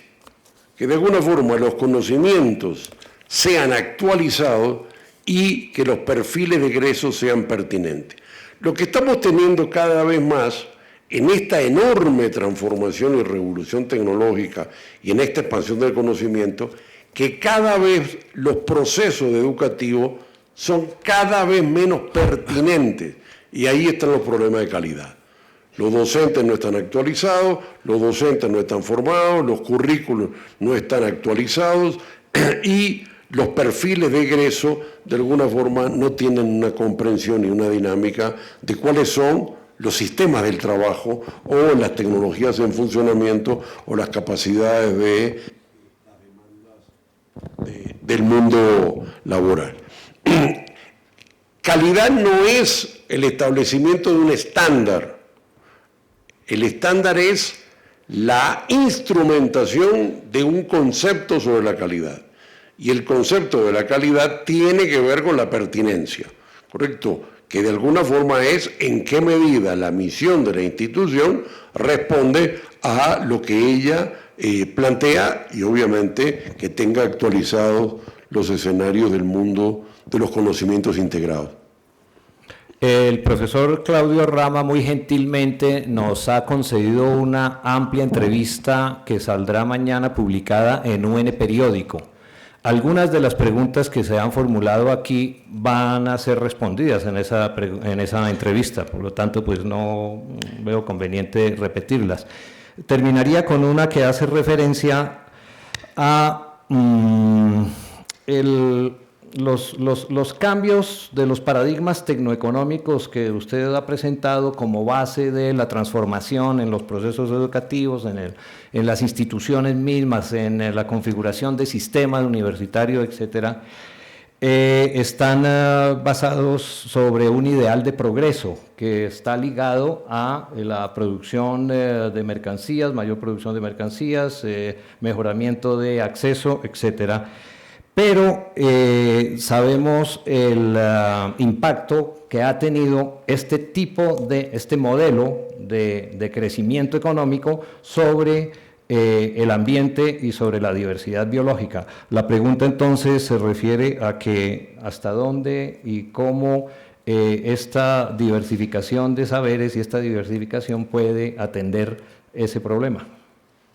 Que de alguna forma los conocimientos sean actualizados y que los perfiles de egreso sean pertinentes. Lo que estamos teniendo cada vez más en esta enorme transformación y revolución tecnológica y en esta expansión del conocimiento, que cada vez los procesos educativos son cada vez menos pertinentes y ahí están los problemas de calidad. Los docentes no están actualizados, los docentes no están formados, los currículos no están actualizados y los perfiles de egreso de alguna forma no tienen una comprensión y una dinámica de cuáles son los sistemas del trabajo o las tecnologías en funcionamiento o las capacidades del mundo laboral. Calidad no es el establecimiento de un estándar. El estándar es la instrumentación de un concepto sobre la calidad. Y el concepto de la calidad tiene que ver con la pertinencia, ¿correcto? Que de alguna forma es en qué medida la misión de la institución responde a lo que ella plantea y obviamente que tenga actualizados los escenarios del mundo de los conocimientos integrados. El profesor Claudio Rama muy gentilmente nos ha concedido una amplia entrevista que saldrá mañana publicada en UN Periódico. Algunas de las preguntas que se han formulado aquí van a ser respondidas en esa entrevista, por lo tanto pues no veo conveniente repetirlas. Terminaría con una que hace referencia a los cambios de los paradigmas tecnoeconómicos que usted ha presentado como base de la transformación en los procesos educativos, en las instituciones mismas, en la configuración de sistemas universitarios, etcétera, están basados sobre un ideal de progreso que está ligado a la producción de mercancías, mayor producción de mercancías, mejoramiento de acceso, etcétera. pero sabemos el impacto que ha tenido este modelo de crecimiento económico sobre el ambiente y sobre la diversidad biológica. La pregunta entonces se refiere a que hasta dónde y cómo esta diversificación de saberes y esta diversificación puede atender ese problema.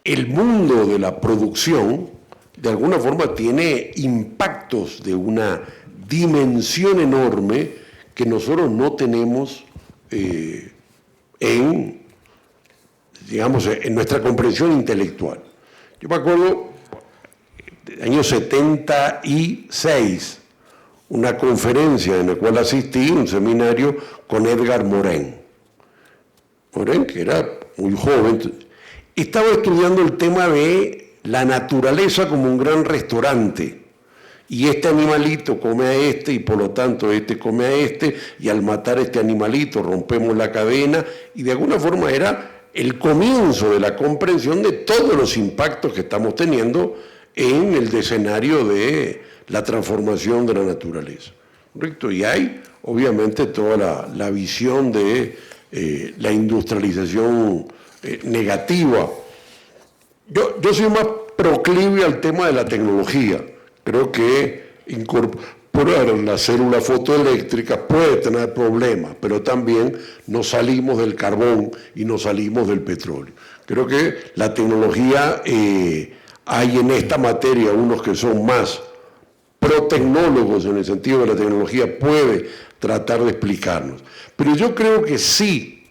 El mundo de la producción, de alguna forma, tiene impactos de una dimensión enorme que nosotros no tenemos en nuestra comprensión intelectual. Yo me acuerdo, año 76, una conferencia en la cual asistí, un seminario con Edgar Morin. Morin, que era muy joven, estaba estudiando el tema de la naturaleza como un gran restaurante. Y este animalito come a este y por lo tanto este come a este, y al matar a este animalito rompemos la cadena, y de alguna forma era el comienzo de la comprensión de todos los impactos que estamos teniendo en el escenario de la transformación de la naturaleza. ¿Correcto? Y hay obviamente toda la visión de la industrialización negativa. Yo soy más proclive al tema de la tecnología. Creo que incorporar la célula fotoeléctrica puede tener problemas, pero también nos salimos del carbón y nos salimos del petróleo. Creo que la tecnología, hay en esta materia unos que son más protecnólogos en el sentido de la tecnología, puede tratar de explicarnos. Pero yo creo que sí,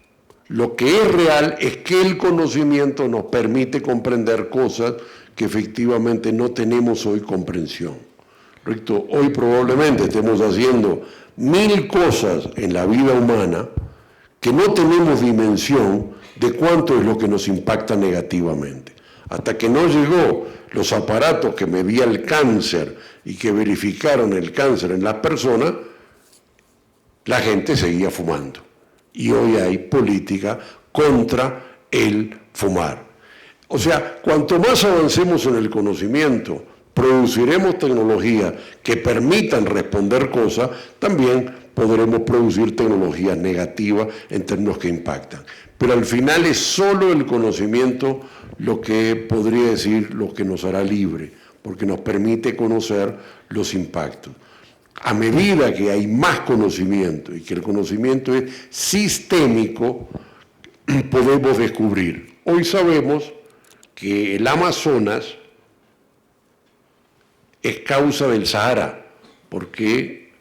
lo que es real es que el conocimiento nos permite comprender cosas que efectivamente no tenemos hoy comprensión. ¿Correcto? Hoy probablemente estemos haciendo 1000 cosas en la vida humana que no tenemos dimensión de cuánto es lo que nos impacta negativamente. Hasta que no llegó los aparatos que medían el cáncer y que verificaron el cáncer en las personas, la gente seguía fumando. Y hoy hay política contra el fumar. O sea, cuanto más avancemos en el conocimiento, produciremos tecnologías que permitan responder cosas, también podremos producir tecnologías negativas en términos que impactan. Pero al final es solo el conocimiento lo que podría decir lo que nos hará libre, porque nos permite conocer los impactos. A medida que hay más conocimiento y que el conocimiento es sistémico, podemos descubrir. Hoy sabemos que el Amazonas es causa del Sahara, porque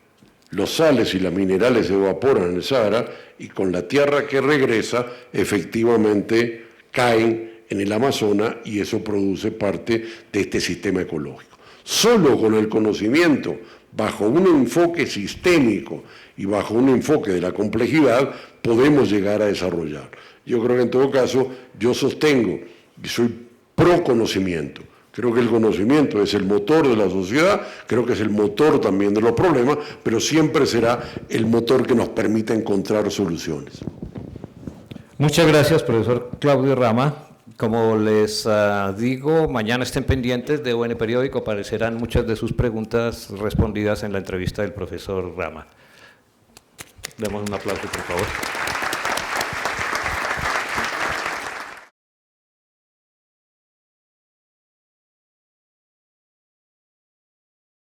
los sales y los minerales se evaporan en el Sahara y con la tierra que regresa efectivamente caen en el Amazonas y eso produce parte de este sistema ecológico. Solo con el conocimiento, bajo un enfoque sistémico y bajo un enfoque de la complejidad, podemos llegar a desarrollar. Yo creo que en todo caso, yo sostengo y soy pro conocimiento. Creo que el conocimiento es el motor de la sociedad, creo que es el motor también de los problemas, pero siempre será el motor que nos permita encontrar soluciones. Muchas gracias, profesor Claudio Rama. Como les digo, mañana estén pendientes de UN Periódico, aparecerán muchas de sus preguntas respondidas en la entrevista del profesor Rama. Demos un aplauso, por favor.